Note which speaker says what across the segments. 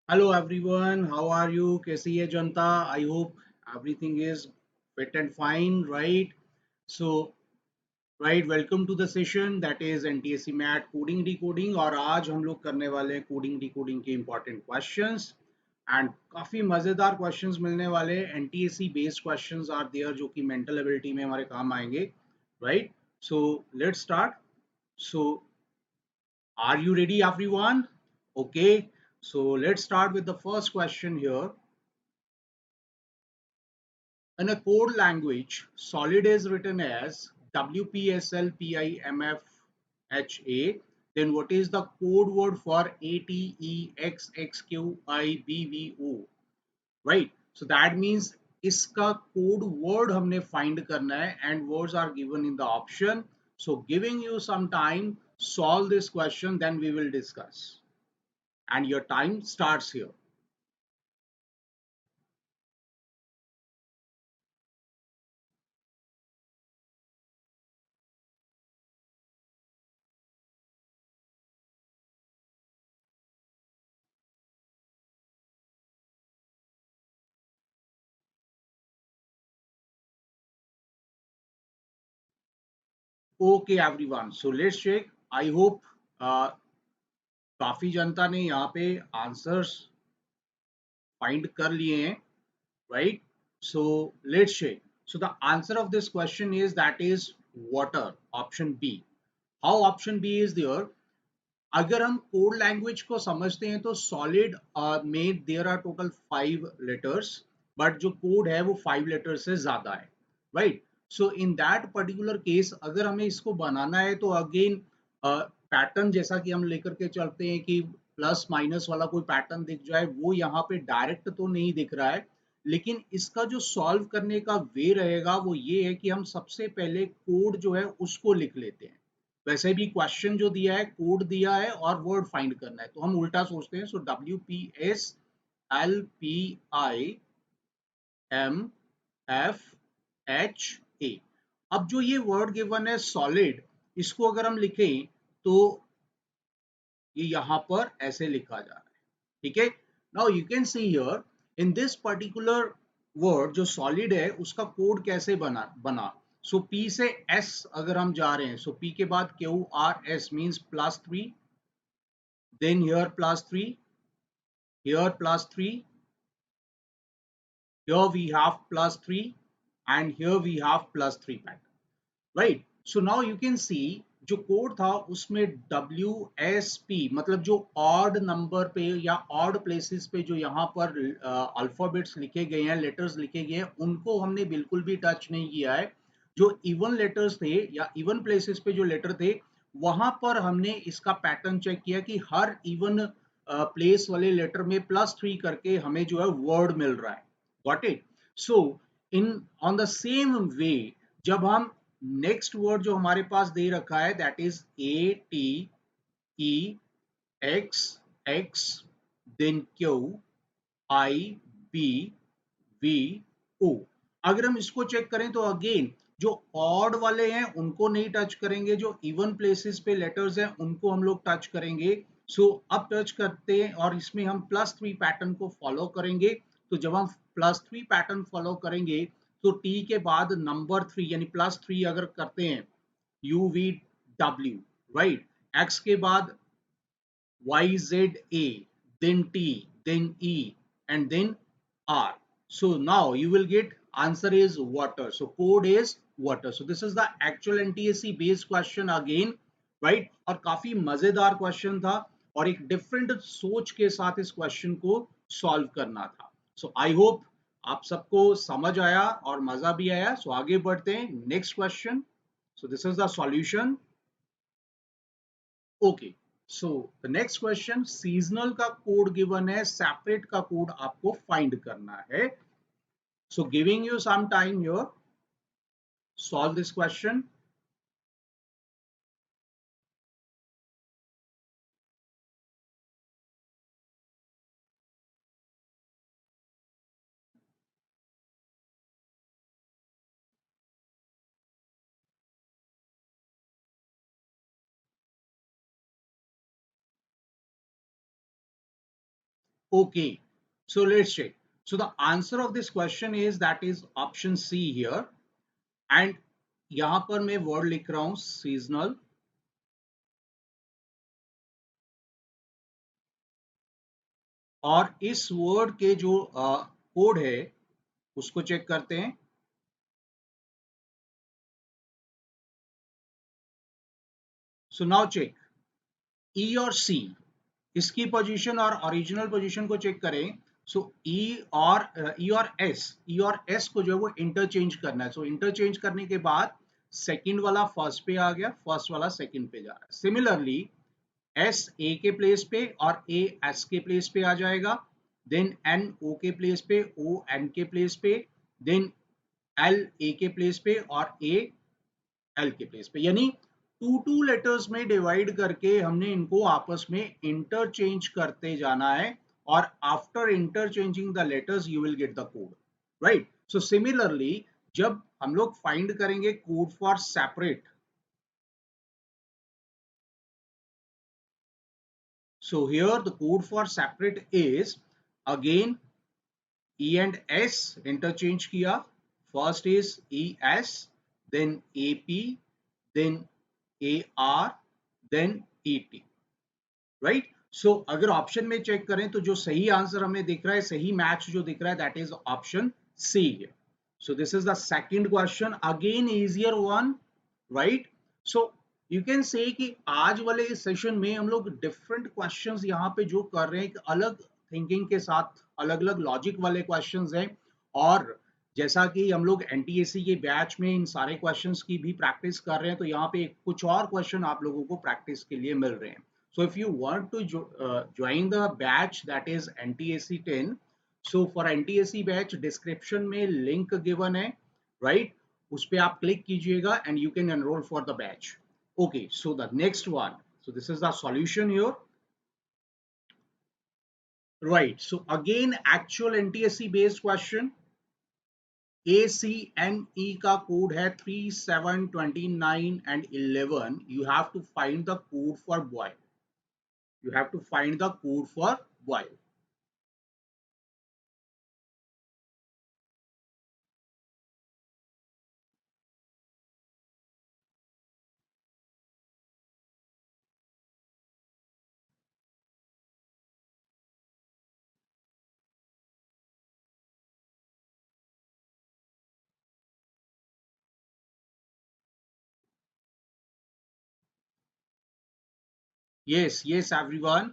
Speaker 1: Hello everyone, how are you? कैसी है जनता? I hope everything is fit and fine, right? So, right, welcome to the session that is NTSC math coding decoding और आज हम लोग करने वाले हैं कोडिंग डिकोडिंग के इम्पोर्टेंट क्वेश्चंस एंड काफ़ी मज़ेदार क्वेश्चंस मिलने वाले हैं NTSC based questions are there जो कि मेंटल एबिलिटी में हमारे काम आएंगे right so let's start so are you ready, everyone? Okay, so let's start with the first question here. In a code language, solid is written as WPSLPIMFHA. Then what is the code word for ATEXXQIBVO? Right. So that means इसका code word हमने find करना है and words are given in the option. So giving you some time, solve this question, then we will discuss. And your time starts here. Okay, everyone. So let's check. I hope काफी जनता ने यहाँ पे answers find कर लिए हैं, right? So let's check. So the answer of this question is that is water. Option B. How option B is there? अगर हम code language को समझते हैं तो सॉलिड में there are total 5 letters but जो कोड है वो 5 लेटर्स से ज्यादा है right so in that particular case अगर हमें इसको बनाना है तो अगेन पैटर्न जैसा कि हम लेकर के चलते हैं कि प्लस माइनस वाला कोई पैटर्न दिख जाए वो यहाँ पे डायरेक्ट तो नहीं दिख रहा है लेकिन इसका जो सॉल्व करने का वे रहेगा वो ये है कि हम सबसे पहले कोड जो है उसको लिख लेते हैं वैसे भी क्वेश्चन जो दिया है कोड दिया है और वर्ड फाइंड करना है तो हम उल्टा सोचते हैं सो WPSLPIMFHA अब जो ये वर्ड गिवन है सॉलिड इसको अगर हम लिखें तो ये यहाँ पर ऐसे लिखा जा रहा है ठीक है now you can see here in this particular word जो सॉलिड है उसका कोड कैसे बना सो P से S अगर हम जा रहे हैं सो P के बाद QRS means +3 then here +3 here +3 here we have +3 and here we have +3 pattern right so now you can सी जो कोड था उसमें WSP मतलब जो ऑड नंबर पे या ऑड प्लेसेस पे जो यहाँ पर अल्फाबेट्स लिखे गए हैं लेटर्स लिखे गए हैं उनको हमने बिल्कुल भी टच नहीं किया है जो इवन लेटर्स थे या इवन प्लेसेस पे जो लेटर थे वहां पर हमने इसका पैटर्न चेक किया कि हर इवन प्लेस वाले लेटर में +3 करके हमें जो है वर्ड मिल रहा है got it so in on the same way जब हम नेक्स्ट वर्ड जो हमारे पास दे रखा है that is ATEXX then QIBVO अगर हम इसको चेक करें तो अगेन जो ऑड वाले हैं उनको नहीं टच करेंगे जो इवन प्लेसेस पे लेटर्स हैं उनको हम लोग टच करेंगे सो अब टच करते हैं और इसमें हम +3 पैटर्न को फॉलो करेंगे तो जब हम +3 पैटर्न फॉलो करेंगे तो टी के बाद नंबर 3 यानी +3 अगर करते हैं UVW राइट एक्स के बाद YZA, then T, then E, and then R. So now you will get answer is water. So code is water. So this is the actual NTSC based question again, right? और काफी मजेदार question था और एक different सोच के साथ इस क्वेश्चन को सॉल्व करना था. So I hope आप सबको समझ आया और मजा भी आया. So आगे बढ़ते हैं next question. So this is the solution. Okay so the next question seasonal का कोड गिवन है सेपरेट का कोड आपको फाइंड करना है so giving you some time your solve this question Okay, so let's check. So the answer of this question is that is option C here. And यहाँ पर मैं word लिख रहा हूँ seasonal. और इस word के जो कोड है उसको चेक करते हैं. So now check E और C, इसकी पोजीशन और ओरिजिनल पोजीशन को चेक करें. सो ई और एस को जो है वो इंटरचेंज करना है. सो इंटरचेंज करने के बाद सेकंड वाला फर्स्ट पे आ गया, फर्स्ट वाला सेकंड पे जा रहा है. सिमिलरली एस ए के प्लेस पे और ए एस के प्लेस पे आ जाएगा. देन एन ओ के प्लेस पे, ओ एन के प्लेस पे, देन एल ए के प्लेस पे और ए एल के प्लेस पे. यानी टू लेटर्स में डिवाइड करके हमने इनको आपस में इंटरचेंज करते जाना है. और after interchanging the letters you will get the code, right. So similarly जब हम लोग फाइंड करेंगे code for separate, so here the code for separate is again E and S interchange किया. First is ES, then AP, then AR, then ET, right. So अगर option में check करें तो जो सही आंसर हमें दिख रहा है, सही मैच जो दिख रहा है, दैट इज ऑप्शन सी है. सो this is the second question, again easier one, right. So you can say कि आज वाले इस सेशन में हम लोग डिफरेंट क्वेश्चंस यहाँ पे जो कर रहे हैं, अलग थिंकिंग के साथ, अलग अलग लॉजिक वाले क्वेश्चंस हैं. और जैसा कि हम लोग एनटीएससी के बैच में इन सारे क्वेश्चंस की भी प्रैक्टिस कर रहे हैं, तो यहाँ पे कुछ और क्वेश्चन आप लोगों को प्रैक्टिस के लिए मिल रहे हैं. So if you want to join the batch that is NTSC 10, so for NTSC batch description में link given है, right? उस पे आप click कीजिएगा and you can enroll for the batch. Okay, so the next one. So this is the solution here. Right. So again actual NTSC based question. ACNE का code है 3729 and 11. You have to find the code for boy. You have to find the code for while. Yes, yes everyone.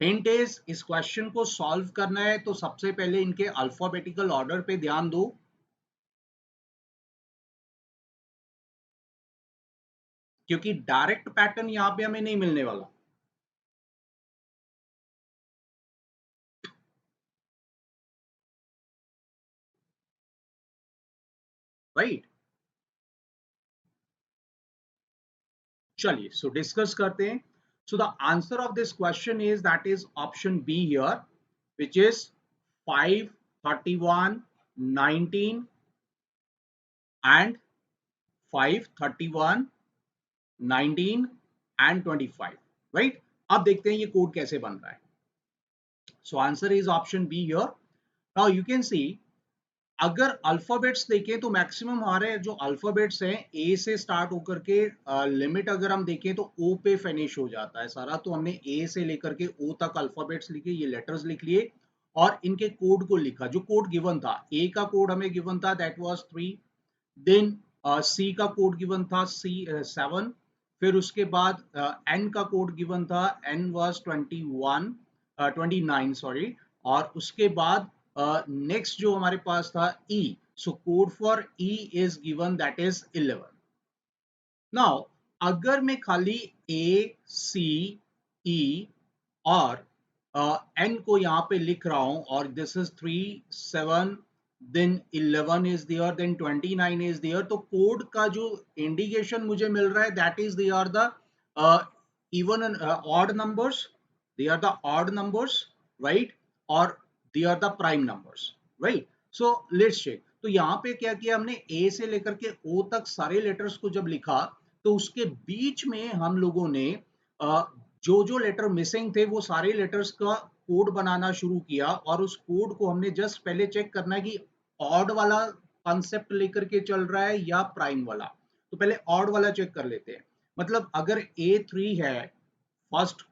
Speaker 1: Hint is, इस question को solve करना है तो सबसे पहले इनके अल्फाबेटिकल ऑर्डर पे ध्यान दो. क्योंकि डायरेक्ट पैटर्न यहां पे हमें नहीं मिलने वाला, राइट. चलिए सो डिस्कस करते हैं. So the answer of this question is that is option be here, which is 5, 31, 19 and 5, 31, 19 and 25, right. अब देखते हैं ये कोड कैसे बन रहा है. So answer is option be here. Now you can सी, अगर अल्फाबेट्स देखें तो मैक्सिमम हमारे जो अल्फाबेट्स हैं ए से स्टार्ट होकर के लिमिट अगर हम देखें तो ओ पे फिनिश हो जाता है सारा. तो हमने ए से लेकर के ओ तक अल्फाबेट्स लिखे, ये लेटर्स लिख लिए और इनके कोड को लिखा. जो कोड गिवन था, ए का कोड हमें गिवन था दैट वाज 3. देन सी का कोड गिवन था सी 7. फिर उसके बाद एन का कोड गिवन था, एन वाज 21, 29 सॉरी. और उसके बाद नेक्स्ट जो हमारे पास था E. So code for E is given that is 11. Now अगर मैं खाली ए सी ई और एन को यहाँ पे लिख रहा हूं और this is 3, 7, then 11 is there, then 29 is there, तो कोड का जो इंडिकेशन मुझे मिल रहा है that is they are the even odd numbers, they are the odd numbers, right. और they are the prime numbers, right. So let's check. तो यहाँ पे क्या किया हमने, ए से लेकर के ओ तक सारे लेटर्स को जब लिखा तो उसके बीच में हम लोगों ने जो जो लेटर मिसिंग थे वो सारे लेटर्स का कोड बनाना शुरू किया, और उस कोड को हमने जस्ट पहले चेक करना है कि ऑड वाला कॉन्सेप्ट लेकर के चल रहा है या प्राइम वाला। तो पहले ऑड वाला चेक कर लेते हैं। मतलब अगर A3 है फर्स्ट,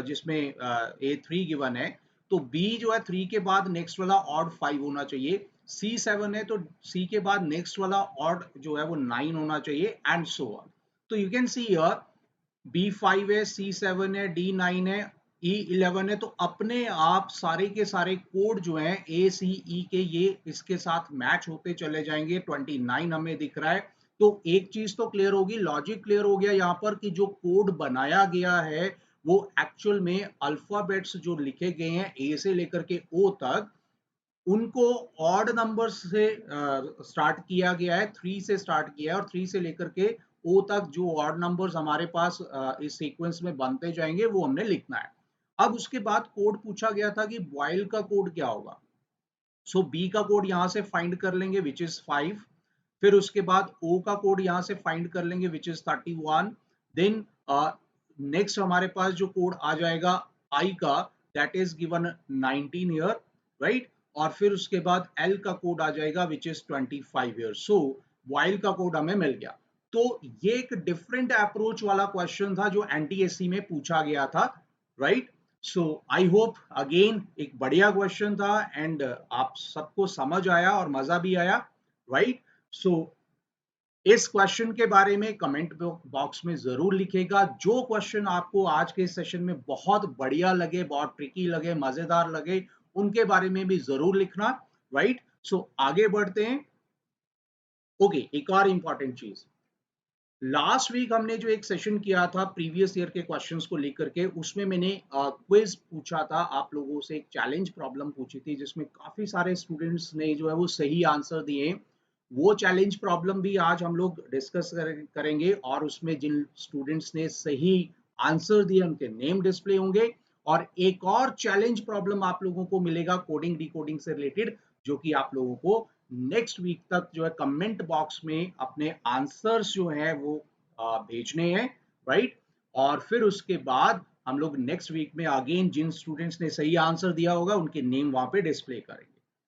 Speaker 1: जिसमें A3 गिवन है, तो B जो है 3 के बाद नेक्स्ट वाला ऑड 5 होना चाहिए। C7 है तो C के बाद नेक्स्ट वाला ऑड जो है वो 9 होना चाहिए, एंड सो ऑन। तो you can see here B5 है, C7 है, D9 है, E11 है। तो अपने आप सारे के सारे कोड जो हैं ACE के, ये इसके साथ मैच होते चले जाएंगे। 29 हमें दिख रहा है। तो एक चीज तो क्लियर होगी, लॉजिक क्लियर हो गया यहाँ पर कि जो कोड बनाया गया है वो एक्चुअल में अल्फाबेट्स जो लिखे गए हैं ए से लेकर के ओ तक, उनको ऑड नंबर से स्टार्ट किया गया है। 3 से स्टार्ट किया है, और 3 से लेकर के ओ तक जो ऑड नंबर्स हमारे पास इस सीक्वेंस में बनते जाएंगे वो हमने लिखना है। अब उसके बाद कोड पूछा गया था कि वाइल का कोड क्या होगा। सो बी का कोड यहां से फाइंड कर लेंगे विच इज 5। फिर उसके बाद ओ का कोड यहां से फाइंड कर लेंगे विच इज 31। देन नेक्स्ट हमारे पास जो कोड आ जाएगा आई का, that is given 19 year, right. और फिर उसके बाद एल का कोड आ जाएगा which is 25 year. So while का कोड हमें मिल गया। तो ये एक डिफरेंट अप्रोच वाला क्वेश्चन था जो एनटीएससी में पूछा गया था, right. So I hope again एक बढ़िया क्वेश्चन था, एंड आप सबको समझ आया और मजा भी आया, राइट। सो इस क्वेश्चन के बारे में कमेंट बॉक्स में जरूर लिखेगा। जो क्वेश्चन आपको आज के सेशन में बहुत बढ़िया लगे, बहुत ट्रिकी लगे, मजेदार लगे, उनके बारे में भी जरूर लिखना, राइट। सो आगे बढ़ते हैं। ओके, एक और इंपॉर्टेंट चीज, लास्ट वीक हमने जो एक सेशन किया था प्रीवियस ईयर के क्वेश्चंस को लेकर के, उसमें मैंने क्विज पूछा था आप लोगों से, एक चैलेंज प्रॉब्लम पूछी थी जिसमें काफी सारे स्टूडेंट्स ने जो है वो सही आंसर दिए। वो चैलेंज प्रॉब्लम भी आज हम लोग डिस्कस करेंगे, और उसमें जिन स्टूडेंट्स ने सही आंसर दिए उनके नेम डिस्प्ले होंगे। और एक और चैलेंज प्रॉब्लम आप लोगों को मिलेगा कोडिंग डिकोडिंग से रिलेटेड, जो कि आप लोगों को नेक्स्ट वीक तक जो है कमेंट बॉक्स में अपने आंसर्स जो है वो भेजने हैं, राइट। और फिर उसके बाद हम लोग नेक्स्ट वीक में अगेन जिन स्टूडेंट्स ने सही आंसर दिया होगा उनके नेम वहां पे डिस्प्ले करेंगे,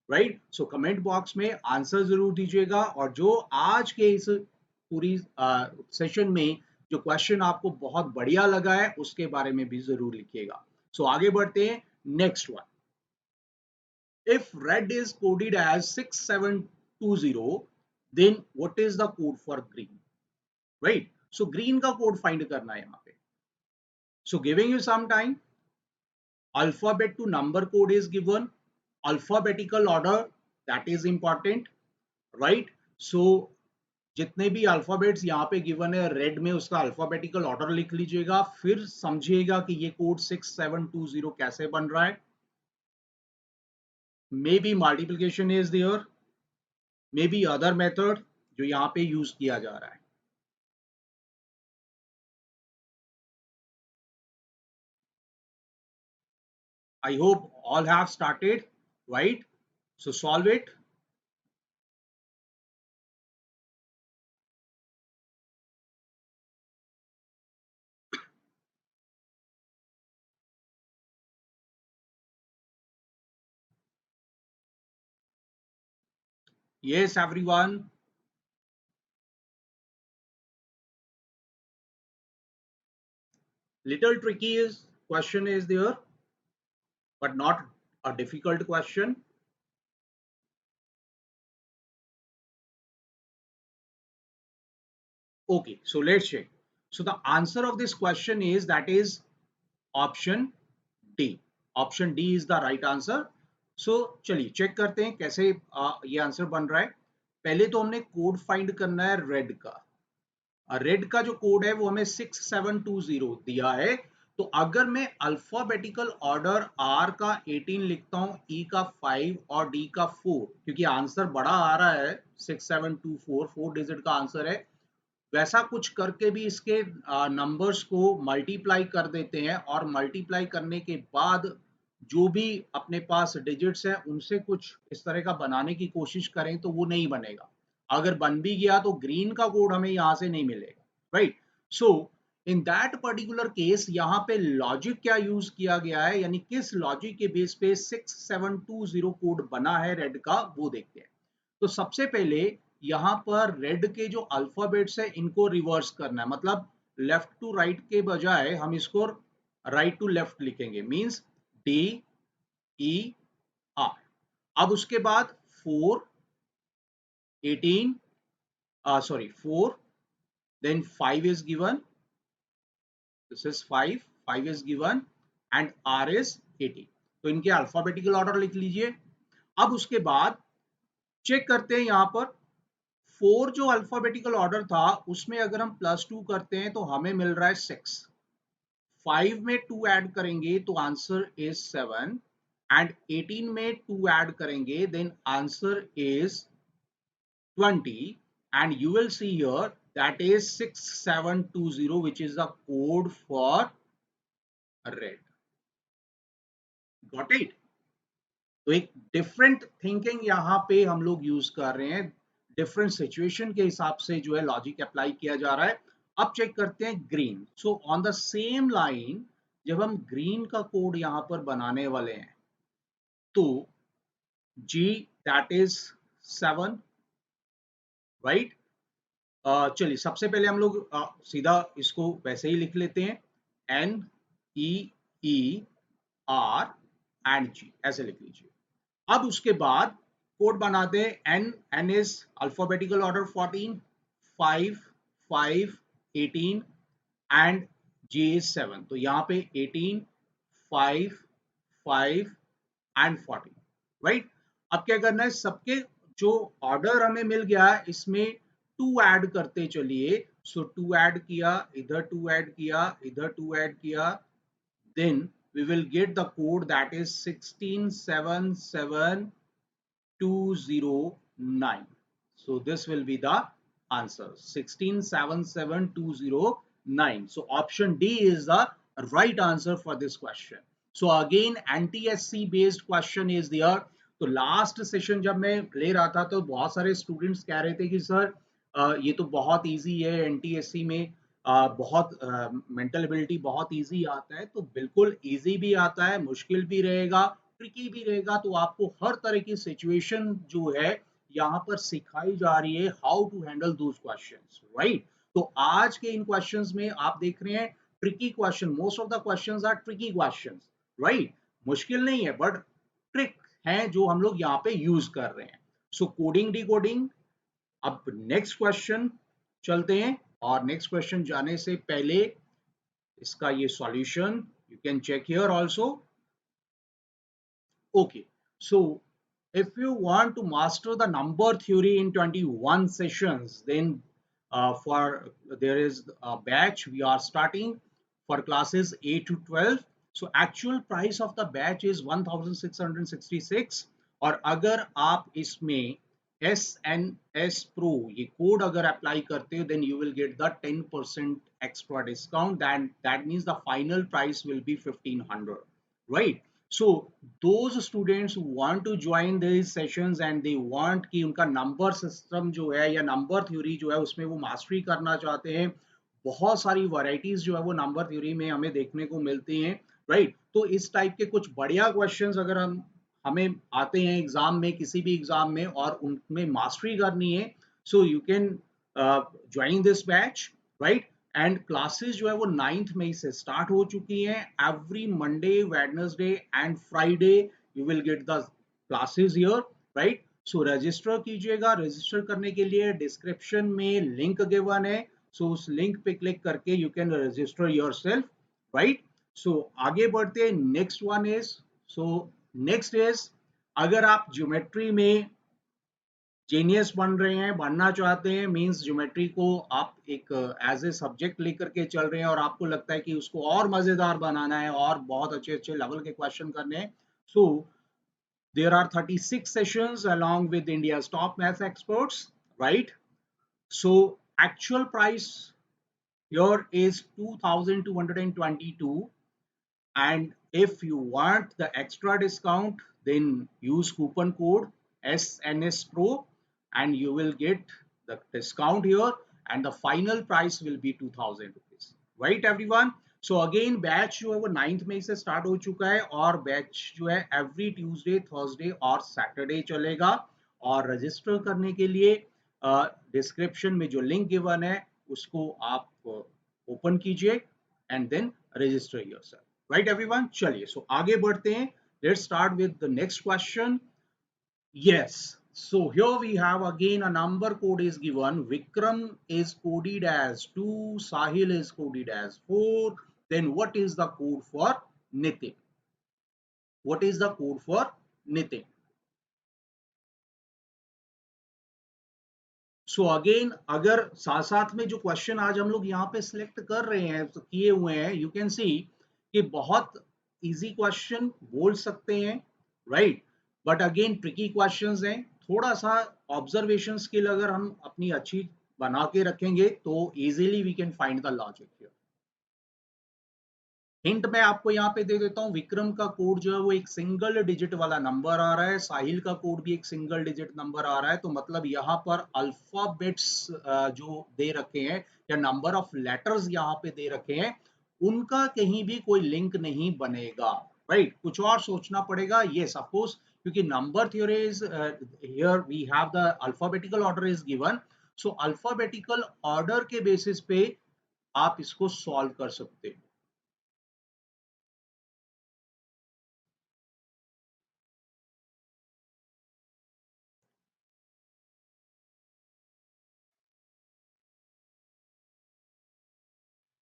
Speaker 1: राइट। सो कमेंट बॉक्स में आंसर जरूर दीजिएगा, और जो आज के इस पूरी सेशन में जो क्वेश्चन आपको बहुत बढ़िया लगा है उसके बारे में भी जरूर लिखिएगा। सो आगे बढ़ते हैं, next one. If red is coded as 6720, then what is the code for green? Right? So green का code find करना है यहाँ पे. So giving you some time, alphabet to number code is given, alphabetical order, that is important, right? So जितने भी alphabets यहाँ पे given है रेड में, उसका अल्फाबेटिकल ऑर्डर लिख लीजिएगा, फिर समझिएगा कि ये कोड 6720 कैसे बन रहा है। Maybe multiplication is there, maybe other method जो यहाँ पे यूज किया जा रहा है। I hope all have started, right? So solve it. Yes, everyone. Little tricky is question is there, but not a difficult question. Okay, so let's check. So the answer of this question is, that is option D. Option D is the right answer. So चलिए check करते हैं कैसे ये answer बन रहा है। पहले तो हमने कोड फाइंड करना है रेड का। रेड का जो कोड है वो हमें 6720 दिया है। तो अगर मैं अल्फाबेटिकल ऑर्डर आर का 18 लिखता हूं, ई का 5 और डी का 4, क्योंकि आंसर बड़ा आ रहा है 6724, 4 डिजिट का आंसर है, वैसा कुछ करके भी इसके नंबर्स को मल्टीप्लाई कर देते हैं, और मल्टीप्लाई करने के बाद जो भी अपने पास डिजिट्स हैं उनसे कुछ इस तरह का बनाने की कोशिश करें तो वो नहीं बनेगा। अगर बन भी गया तो ग्रीन का कोड हमें यहाँ से नहीं मिलेगा, right. So in that particular case यहाँ पे लॉजिक क्या यूज किया गया है, यानी किस लॉजिक के बेस पे 6720 कोड बना है रेड का, वो देखते हैं। तो सबसे पहले यहाँ पर रेड के जो अल्फाबेट्स है इनको रिवर्स करना है, मतलब लेफ्ट टू राइट के बजाय हम इसको राइट टू लेफ्ट लिखेंगे, मींस डी ई आर। अब उसके बाद 4 18 sorry 4, then 5 is given, this is 5 is given and R is 18। तो इनके अल्फाबेटिकल ऑर्डर लिख लीजिए। अब उसके बाद चेक करते हैं यहाँ पर 4 जो अल्फाबेटिकल ऑर्डर था उसमें अगर हम +2 करते हैं तो हमें मिल रहा है 6। 5 में 2 ऐड करेंगे तो आंसर इज 7 एंड 18 में 2 ऐड करेंगे then answer is 20, and you will see here that is 6720, which is the code for red. Got it? तो एक डिफरेंट थिंकिंग यहाँ पे हम लोग यूज कर रहे हैं, डिफरेंट सिचुएशन के हिसाब से जो है लॉजिक अप्लाई किया जा रहा है। अब चेक करते हैं green. So on the same line जब हम ग्रीन का कोड यहाँ पर बनाने वाले हैं तो जी दैट इज 7, राइट। चलिए सबसे पहले हम लोग सीधा इसको वैसे ही लिख लेते हैं, N E E R and G, ऐसे लिख लीजिए। अब उसके बाद कोड बनाते हैं, N N is alphabetical order 14, 5 5 18 and G is 7। तो यहाँ पे 18 5 5 एंड 14, राइट। अब क्या करना है, सबके जो ऑर्डर हमें मिल गया इसमें 2 ऐड करते चलिए। सो 2 ऐड किया, इधर 2 ऐड किया, इधर 2 ऐड किया, then we will get the code that is 1677209। so this will be the answer, 1677209। so option D is the right answer for this question। so again NTSC based question is there। तो last session जब मैं ले रहा था तो बहुत सारे students कह रहे थे कि सर ये तो बहुत इजी है, एनटीएससी में बहुत मेंटल एबिलिटी बहुत इजी आता है। तो बिल्कुल इजी भी आता है, मुश्किल भी रहेगा, ट्रिकी भी रहेगा। तो आपको हर तरह की सिचुएशन जो है यहाँ पर सिखाई जा रही है, how to handle those questions, right. तो आज के इन क्वेश्चंस में आप देख रहे हैं tricky question, most of the questions are tricky questions, right. मुश्किल नहीं है बट ट्रिक हैं जो हम लोग यहाँ पे यूज कर रहे हैं। सो कोडिंग डिकोडिंग। अब नेक्स्ट क्वेश्चन चलते हैं, और नेक्स्ट क्वेश्चन जाने से पहले इसका ये solution you can check here also. okay, so if you want to master the number theory in 21 sessions, then for there is a batch we are starting for classes 8 to 12। so actual price of the batch is 1666। और अगर आप इसमें SNS Pro ये code अगर apply करते हो then you will get the 10% extra discount, then that means the final price will be 1500, right। so those students who want to join these sessions and they want कि उनका number system जो है या number theory जो है उसमें वो mastery करना चाहते हैं, बहुत सारी वैरायटीज जो है वो नंबर थ्योरी में हमें देखने को मिलती हैं, राइट। तो इस टाइप के कुछ बढ़िया क्वेश्चंस अगर हम हमें आते हैं एग्जाम में, किसी भी एग्जाम में, और उनमें मास्टरी करनी है, so you can join this batch, right. And classes जो है वो 9th मई से स्टार्ट हो चुकी हैं। Every Monday, Wednesday and Friday you will get the classes here, right. So register कीजिएगा। रजिस्टर करने के लिए डिस्क्रिप्शन में लिंक गिवन है, सो उस लिंक पे क्लिक करके you can register yourself, right. So आगे बढ़ते हैं, next one is, so next is, अगर आप ज्योमेट्री में जीनियस बन रहे हैं, बनना चाहते हैं, मींस ज्योमेट्री को आप एक एज ए सब्जेक्ट लेकर के चल रहे हैं और आपको लगता है कि उसको और मजेदार बनाना है और बहुत अच्छे अच्छे लेवल के क्वेश्चन करने हैं, सो there are 36 sessions along with India's top math experts, right। so actual price here is 2222, and if you want the extra discount then use coupon code SNS Pro and you will get the discount here, and the final price will be 2000 rupees, right everyone. So again batch जो है वो 9 मई से start हो चुका है और batch जो है एवरी ट्यूसडे, थर्सडे और सैटरडे चलेगा। और रजिस्टर करने के लिए डिस्क्रिप्शन में जो लिंक गिवन है उसको आप ओपन कीजिए and then register yourself. Right everyone, चलिए सो आगे बढ़ते हैं। Let's start with the next question. Yes. So here we have again a number code is given. Vikram is coded as 2, Sahil is coded as 4. Then what is the code for Nitin? What is the code for Nitin? So again अगर साथ साथ में जो question आज हम लोग यहाँ पे सिलेक्ट कर रहे हैं तो किए हुए हैं, यू कैन सी कि बहुत इजी क्वेश्चन बोल सकते हैं, right, but again tricky questions हैं। थोड़ा सा ऑब्जर्वेशन स्किल अगर हम अपनी अच्छी बना के रखेंगे तो easily we can find the logic here. Hint मैं आपको यहाँ पे दे देता हूँ, विक्रम का कोड जो है वो एक सिंगल डिजिट वाला नंबर आ रहा है, साहिल का कोड भी एक सिंगल डिजिट नंबर आ रहा है। तो मतलब यहाँ पर अल्फाबेट्स जो दे रखे हैं या नंबर ऑफ लेटर्स यहाँ पे दे रखे हैं, उनका कहीं भी कोई लिंक नहीं बनेगा, राइट। कुछ और सोचना पड़ेगा, यस ऑफ कोर्स, क्योंकि number theory is here we have the alphabetical order is given. So alphabetical order के बेसिस पे आप इसको सॉल्व कर सकते हैं।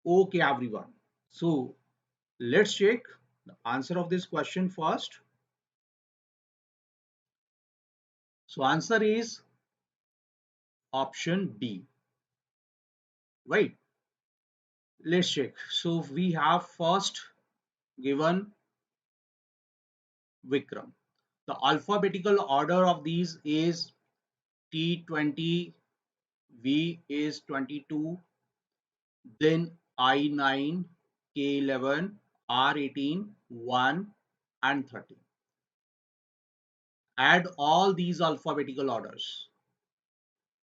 Speaker 1: Okay, everyone. So let's check the answer of this question first. So answer is option D. Right? Let's check. So we have first given Vikram. The alphabetical order of these is T20, V is 22, then I9, K11, R18, 1 and 30. Add all these alphabetical orders.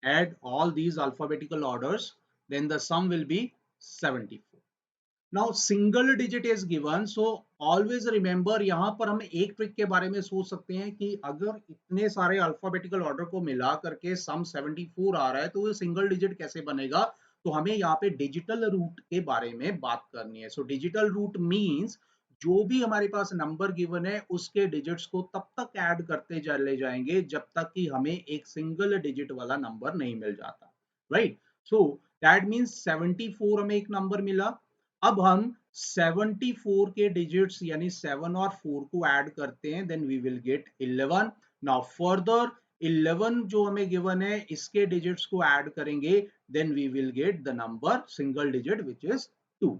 Speaker 1: Add all these alphabetical orders, then the sum will be 74. Now single digit is given, so always remember यहाँ पर हम एक trick के बारे में सोच सकते हैं कि अगर इतने सारे अल्फाबेटिकल ऑर्डर को मिला करके सम 74 आ रहा है तो वो सिंगल डिजिट कैसे बनेगा। तो हमें यहाँ पे डिजिटल रूट के बारे में बात करनी है। सो डिजिटल रूट मीन्स जो भी हमारे पास नंबर गिवन है उसके डिजिट्स को तब तक ऐड करते चले जाएंगे जब तक कि हमें एक सिंगल डिजिट वाला नंबर नहीं मिल जाता, राइट। सो दैट मीन्स 74 हमें एक नंबर मिला। अब हम 74 के डिजिट्स यानी 7 और 4 को ऐड करते हैं, then we will get 11। Now further 11 जो हमें गिवन है इसके डिजिट्स को ऐड करेंगे, then we will get the number single digit which is 2,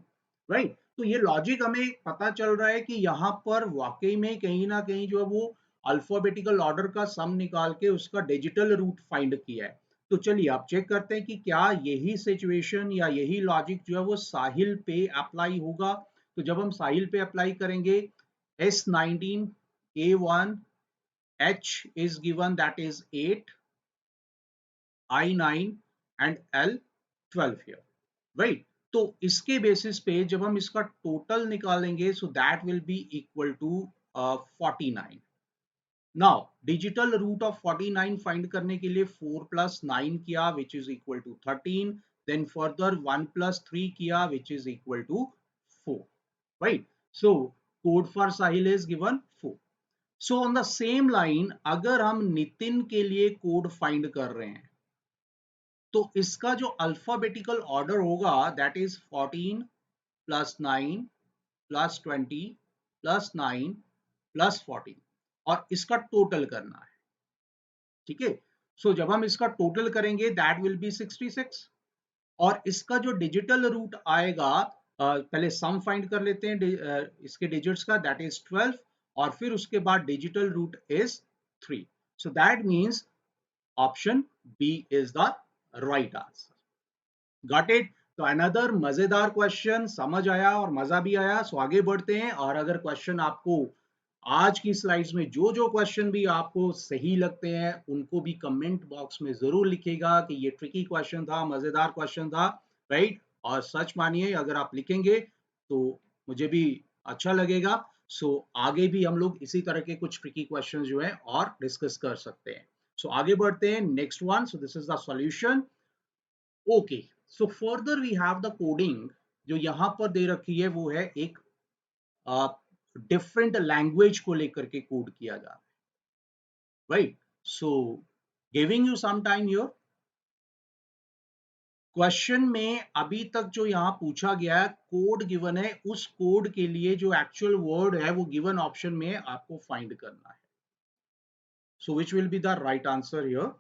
Speaker 1: right. तो ये लॉजिक हमें पता चल रहा है कि यहाँ पर वाकई में कहीं ना कहीं जो है वो अल्फाबेटिकल ऑर्डर का सम निकाल के उसका डिजिटल रूट फाइंड किया है। तो चलिए आप चेक करते हैं कि क्या यही सिचुएशन या यही लॉजिक जो है वो साहिल पे अप्लाई होगा। तो जब हम साहिल पे अप्लाई करेंगे, S19, A1, H is given that is 8, I9 and L12 here, right। तो इसके बेसिस पे जब हम इसका टोटल निकालेंगे so that will be equal to 49। Now digital root of 49 find करने के लिए 4 प्लस 9 किया which is equal to 13, then further 1 plus 3 किया which is equal to 4, right. So code for Sahil is given 4। So on the same line अगर हम नितिन के लिए code find कर रहे हैं तो इसका जो अल्फाबेटिकल ऑर्डर होगा that is 14 plus 9 plus 20 plus 9 plus 14 और इसका टोटल करना है, ठीक है। सो जब हम इसका टोटल करेंगे दैट विल बी 66 और इसका जो डिजिटल रूट आएगा, पहले सम फाइंड कर लेते हैं इसके डिजिट्स का, दैट इज 12 और फिर उसके बाद digital root is 3। So that means option B is the right answer. Got it. तो अनदर मजेदार क्वेश्चन, समझ आया और मजा भी आया। सो आगे बढ़ते हैं और अगर क्वेश्चन आपको आज की स्लाइड्स में जो जो क्वेश्चन भी आपको सही लगते हैं उनको भी कमेंट बॉक्स में जरूर लिखिएगा कि ये ट्रिकी क्वेश्चन था, मजेदार क्वेश्चन था, राइट। और सच मानिए अगर आप लिखेंगे तो मुझे भी अच्छा लगेगा। सो आगे भी हम लोग इसी तरह के कुछ ट्रिकी क्वेश्चन जो है और डिस्कस कर सकते हैं। सो आगे बढ़ते हैं next one. So this is the solution. Okay, so further we have the coding. जो यहाँ पर दे रखी है वो है एक डिफरेंट लैंग्वेज को लेकर के कोड किया जा रहा है, right? So giving you some time your question में अभी तक जो यहाँ पूछा गया है कोड गिवन है, उस कोड के लिए जो एक्चुअल वर्ड है वो गिवन ऑप्शन में आपको फाइंड करना है। So which will be the right answer here?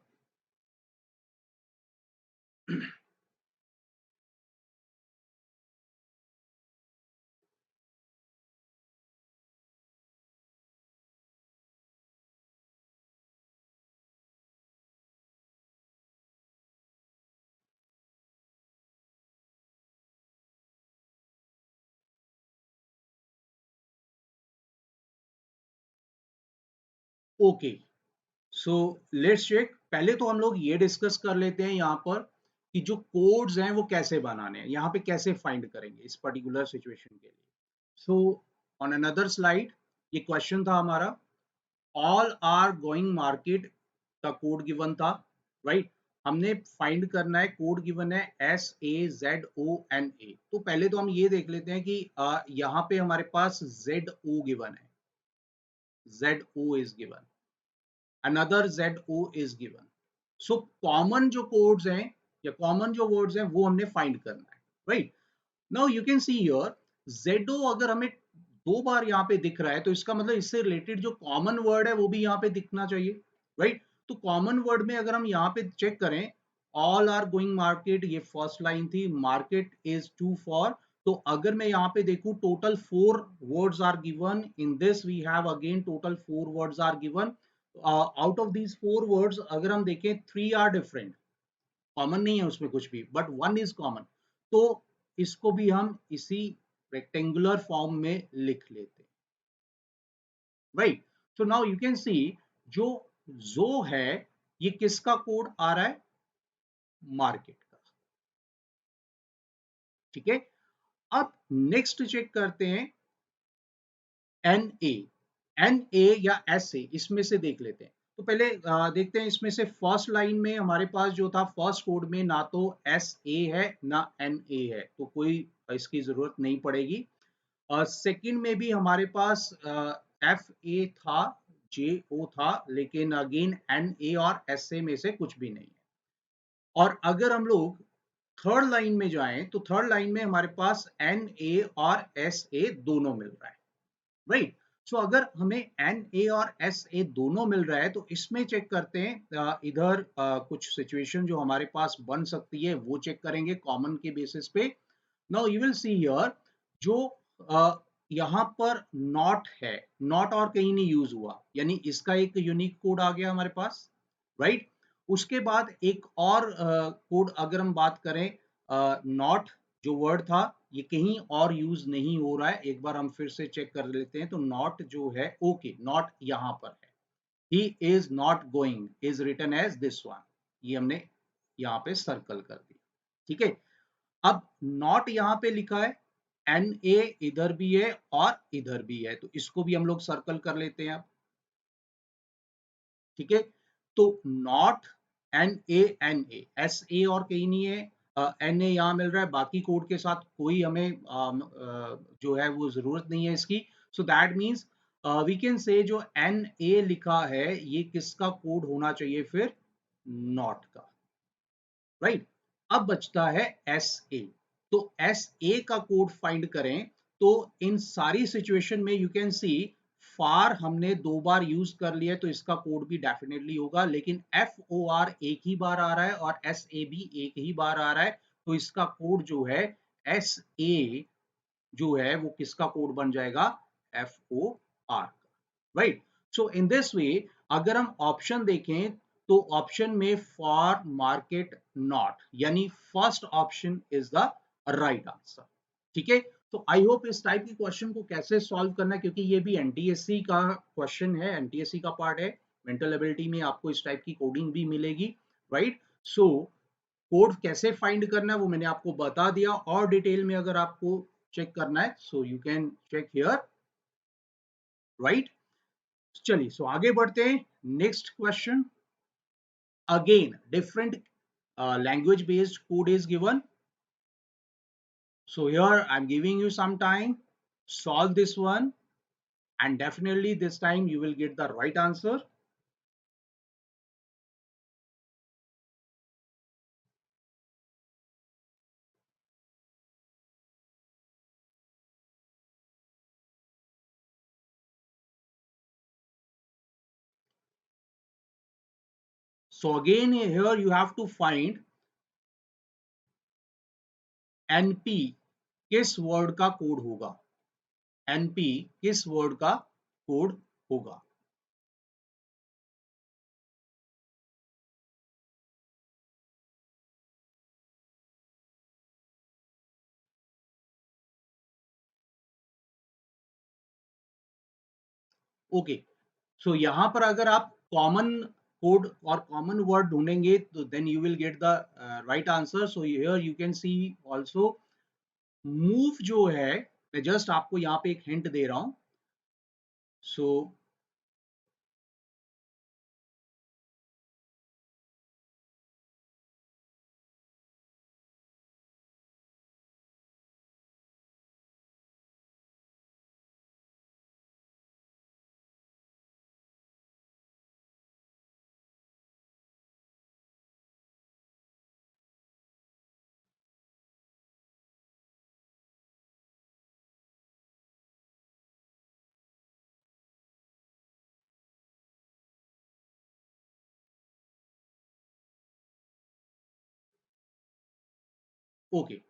Speaker 1: Okay, so let's check. पहले तो हम लोग ये डिस्कस कर लेते हैं यहाँ पर कि जो कोड्स हैं वो कैसे बनाने हैं, यहाँ पे कैसे फाइंड करेंगे इस पर्टिकुलर सिचुएशन के लिए। सो ऑन अनदर स्लाइड ये क्वेश्चन था हमारा, ऑल आर गोइंग मार्केट का कोड गिवन था, राइट? हमने फाइंड करना है, कोड गिवन है SAZONA। तो पहले तो हम ये देख लेते हैं कि यहाँ पे हमारे पास ZO गिवन है, ZO is given, another ZO is given. So common जो कोड्स हैं या कॉमन जो वर्ड्स हैं वो हमने फाइंड करना है, right? Now you can see here ZO अगर हमें दो बार यहाँ पे दिख रहा है तो इसका मतलब इससे रिलेटेड जो कॉमन वर्ड है वो भी यहाँ पे दिखना चाहिए, राइट? तो कॉमन वर्ड में अगर हम यहाँ पे चेक करें, ऑल आर गोइंग मार्केट, ये फर्स्ट लाइन थी, मार्केट इज टू फॉर। तो अगर मैं यहाँ पे देखूं total 4 words are given in this, we have again total 4 words are given. Out of these 4 words अगर हम देखें 3 आर डिफरेंट, कॉमन नहीं है उसमें कुछ भी, बट वन इज कॉमन। तो इसको भी हम इसी रेक्टेंगुलर फॉर्म में लिख लेते हैं, right? So now you can सी जो जो है ये किसका कोड आ रहा है? मार्केट का, ठीक है? अब नेक्स्ट चेक करते हैं एन ए, एन ए या एस ए, इसमें से देख लेते हैं। तो पहले देखते हैं इसमें से फर्स्ट लाइन में हमारे पास जो था फर्स्ट कोड में ना तो एस ए है ना एन ए है, तो कोई इसकी जरूरत नहीं पड़ेगी। सेकंड में भी हमारे पास एफ ए था, जे ओ था, लेकिन अगेन एन ए और एस ए में से कुछ भी नहीं है। और अगर हम लोग थर्ड लाइन में जाएं तो थर्ड लाइन में हमारे पास एन ए और एस ए दोनों मिल रहा है, राइट? सो अगर हमें एन ए और एस ए दोनों मिल रहा है तो इसमें चेक करते हैं, इधर कुछ सिचुएशन जो हमारे पास बन सकती है वो चेक करेंगे कॉमन के बेसिस पे। Now you will see here जो यहाँ पर नॉट है, नॉट और कहीं नहीं यूज हुआ, यानी इसका एक यूनिक कोड आ गया हमारे पास, राइट? उसके बाद एक और कोड अगर हम बात करें, नॉट जो वर्ड था ये कहीं और यूज नहीं हो रहा है, एक बार हम फिर से चेक कर लेते हैं। तो नॉट जो है, ओके, नॉट यहाँ पर है, he is not going is written as this one, ये हमने यहाँ पे सर्कल कर दिया, ठीक है? अब नॉट यहाँ पे लिखा है, एन ए इधर भी है और इधर भी है, तो इसको भी हम लोग सर्कल कर लेते हैं अब, ठीक है? तो not N A, S A और कहीं नहीं है, एन ए यहाँ मिल रहा है, बाकी कोड के साथ कोई हमें जो है वो जरूरत नहीं है इसकी। So that means we can say जो एन ए लिखा है ये किसका कोड होना चाहिए फिर? नॉट का, राइट? अब बचता है एस ए। तो एस ए का कोड फाइंड करें तो इन सारी सिचुएशन में यू कैन सी फार हमने 2 बार यूज कर लिया, तो इसका कोड भी डेफिनेटली होगा, लेकिन एफ ओ आर एक ही बार आ रहा है और एस ए भी एक ही बार आ रहा है, तो इसका कोड जो है एस ए जो है वो किसका कोड बन जाएगा? एफ ओ आर का, right? So in this way अगर हम ऑप्शन देखें तो ऑप्शन में फॉर मार्केट नॉट, यानी first option is the right answer, ठीक है? तो आई होप इस टाइप के क्वेश्चन को कैसे सॉल्व करना है, क्योंकि ये भी एनटीएससी का क्वेश्चन है, एनटीएससी का पार्ट है, मेंटल एबिलिटी में आपको इस टाइप की कोडिंग भी मिलेगी, राइट? सो कोड कैसे फाइंड करना है वो मैंने आपको बता दिया, और डिटेल में अगर आपको चेक करना है so you can check here, right. चलिए सो आगे बढ़ते हैं, next question. Again different language based code is given. So here I'm giving you some time, solve this one, and definitely this time you will get the right answer. So again here you have to find NP किस word का code होगा, NP किस word का code होगा। Okay, so यहाँ पर अगर आप कॉमन कोड और कॉमन वर्ड ढूंढेंगे तो then you will get the right answer. So here you can see also move जो है, मैं जस्ट आपको यहाँ पे एक हिंट दे रहा हूं। So okay,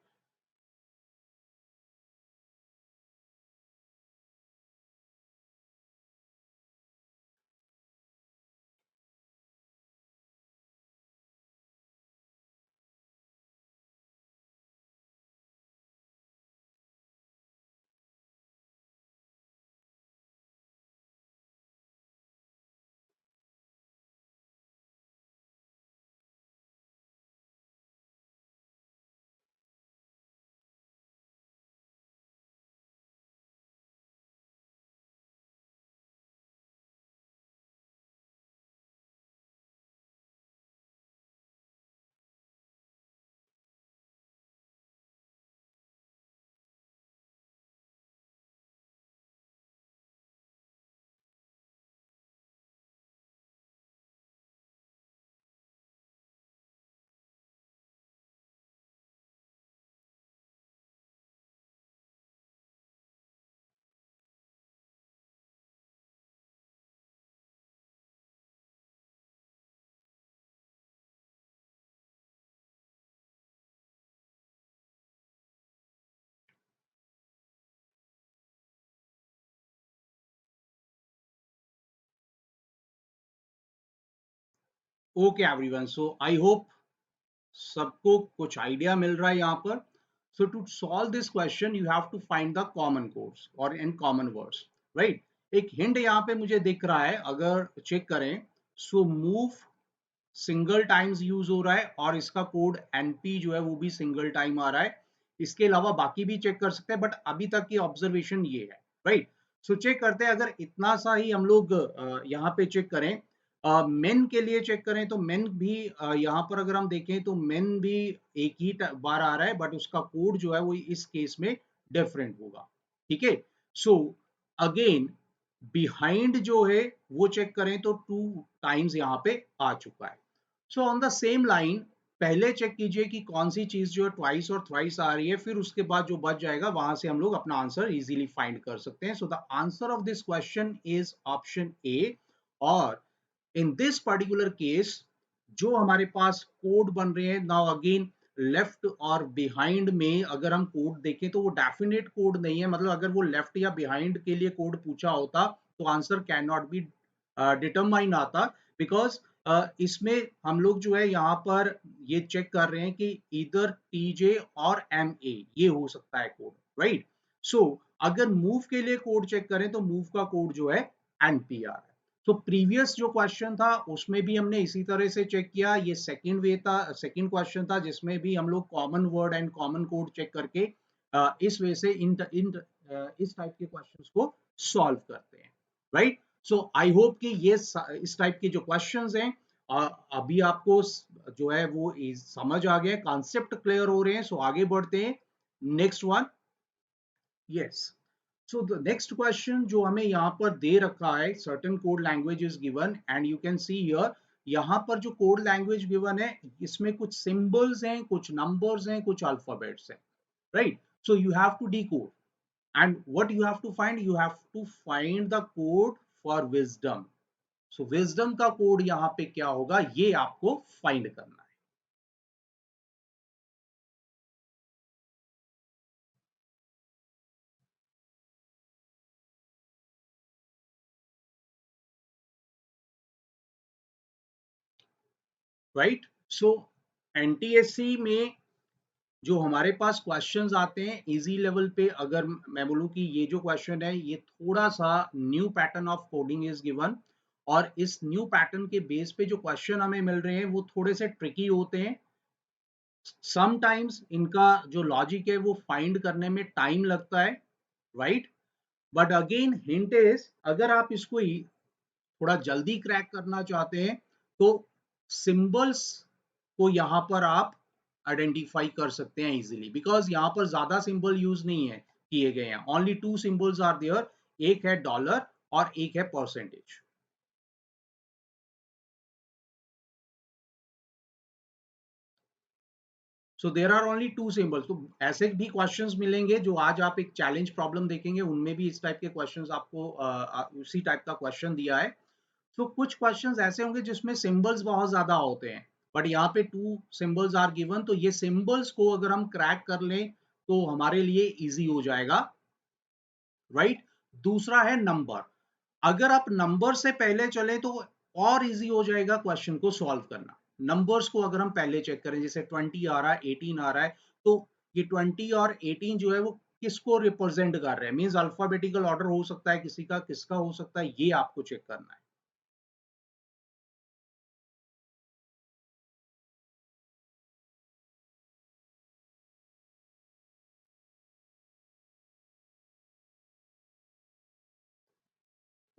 Speaker 1: okay everyone, so I hope सबको कुछ आइडिया मिल रहा है यहाँ पर। So to solve this question you have to find the common codes और इन कॉमन वर्ड्स, राइट। एक हिंट यहाँ पे मुझे दिख रहा है, अगर चेक करें so move single times use हो रहा है और इसका कोड एनपी जो है वो भी सिंगल टाइम आ रहा है। इसके अलावा बाकी भी चेक कर सकते हैं, बट अभी तक की ऑब्जर्वेशन ये है, राइट। सो चेक करते हैं, अगर इतना सा ही हम लोग यहाँ पे चेक करें, मेन के लिए चेक करें तो मेन भी यहाँ पर अगर हम देखें तो मेन भी एक ही बार आ रहा है, बट उसका कोड जो है वो इस केस में डिफरेंट होगा, ठीक है। सो अगेन बिहाइंड जो है वो चेक करें तो 2 टाइम्स यहाँ पे आ चुका है। सो ऑन द सेम लाइन पहले चेक कीजिए कि कौन सी चीज जो है ट्वाइस और थ्राइस आ रही है, फिर उसके बाद जो बच जाएगा वहां से हम लोग अपना आंसर इजीली फाइंड कर सकते हैं। So the answer of this question is option ए। और इन दिस पर्टिकुलर केस जो हमारे पास कोड बन रहे हैं नाउ अगेन, लेफ्ट और बिहाइंड में अगर हम कोड देखें तो वो डेफिनेट कोड नहीं है, मतलब अगर वो लेफ्ट या बिहाइंड के लिए कोड पूछा होता तो answer can not be determine आता, बिकॉज इसमें हम लोग जो है यहाँ पर ये चेक कर रहे हैं कि इधर टीजे और एम ए ये हो सकता है कोड, राइट। सो अगर मूव के लिए कोड चेक करें तो मूव का कोड जो है एनपीआर है। तो प्रीवियस जो क्वेश्चन था उसमें भी हमने इसी तरह से चेक किया, ये सेकंड वे था, सेकंड क्वेश्चन था जिसमें भी हम लोग common word and common code check करके इस वे से इस टाइप के क्वेश्चंस को सॉल्व करते हैं, राइट। सो आई होप कि ये इस टाइप के जो क्वेश्चंस हैं अभी आपको जो है वो समझ आ गया, कॉन्सेप्ट क्लियर हो रहे हैं। सो आगे बढ़ते हैं, next one. Yes, so the next question जो हमें यहाँ पर दे रखा है, certain code language is given and you can see here, यहाँ पर जो code language given है इसमें कुछ symbols हैं, कुछ numbers हैं, कुछ alphabets हैं, right? So you have to decode, and what you have to find, you have to find the code for wisdom. So wisdom का code यहाँ पे क्या होगा ये आपको find करना है, right? So NTSC में जो हमारे पास क्वेश्चंस आते हैं इजी लेवल पे, अगर मैं बोलूं कि ये जो क्वेश्चन है ये थोड़ा सा new pattern of coding is given, और इस न्यू पैटर्न के बेस पे जो क्वेश्चन हमें मिल रहे हैं वो थोड़े से ट्रिकी होते हैं। समटाइम्स इनका जो लॉजिक है वो फाइंड करने में टाइम लगता है, right. But again hint is, अगर आप इसको थोड़ा जल्दी क्रैक करना चाहते हैं तो सिंबल्स को यहाँ पर आप आइडेंटिफाई कर सकते हैं इजीली, बिकॉज यहाँ पर ज्यादा सिंबल यूज नहीं है किए गए हैं, only two symbols are there, एक है डॉलर और एक है percentage. So there are only two symbols. तो ऐसे भी क्वेश्चंस मिलेंगे जो आज आप एक चैलेंज प्रॉब्लम देखेंगे उनमें भी इस टाइप के क्वेश्चंस आपको उसी टाइप का क्वेश्चन दिया है। तो कुछ क्वेश्चंस ऐसे होंगे जिसमें सिंबल्स बहुत ज्यादा होते हैं, बट यहाँ पे टू सिंबल्स आर गिवन, तो ये सिंबल्स को अगर हम क्रैक कर लें तो हमारे लिए इजी हो जाएगा, राइट। दूसरा है नंबर, अगर आप नंबर से पहले चले तो और इजी हो जाएगा क्वेश्चन को सॉल्व करना। नंबर्स को अगर हम पहले चेक करें, जैसे 20 आ रहा है, 18 आ रहा है, तो ये 20 और 18 जो है वो किसको रिप्रेजेंट कर रहे हैं, मींस अल्फाबेटिकल ऑर्डर हो सकता है किसी का, किसका हो सकता है, ये आपको चेक करना है।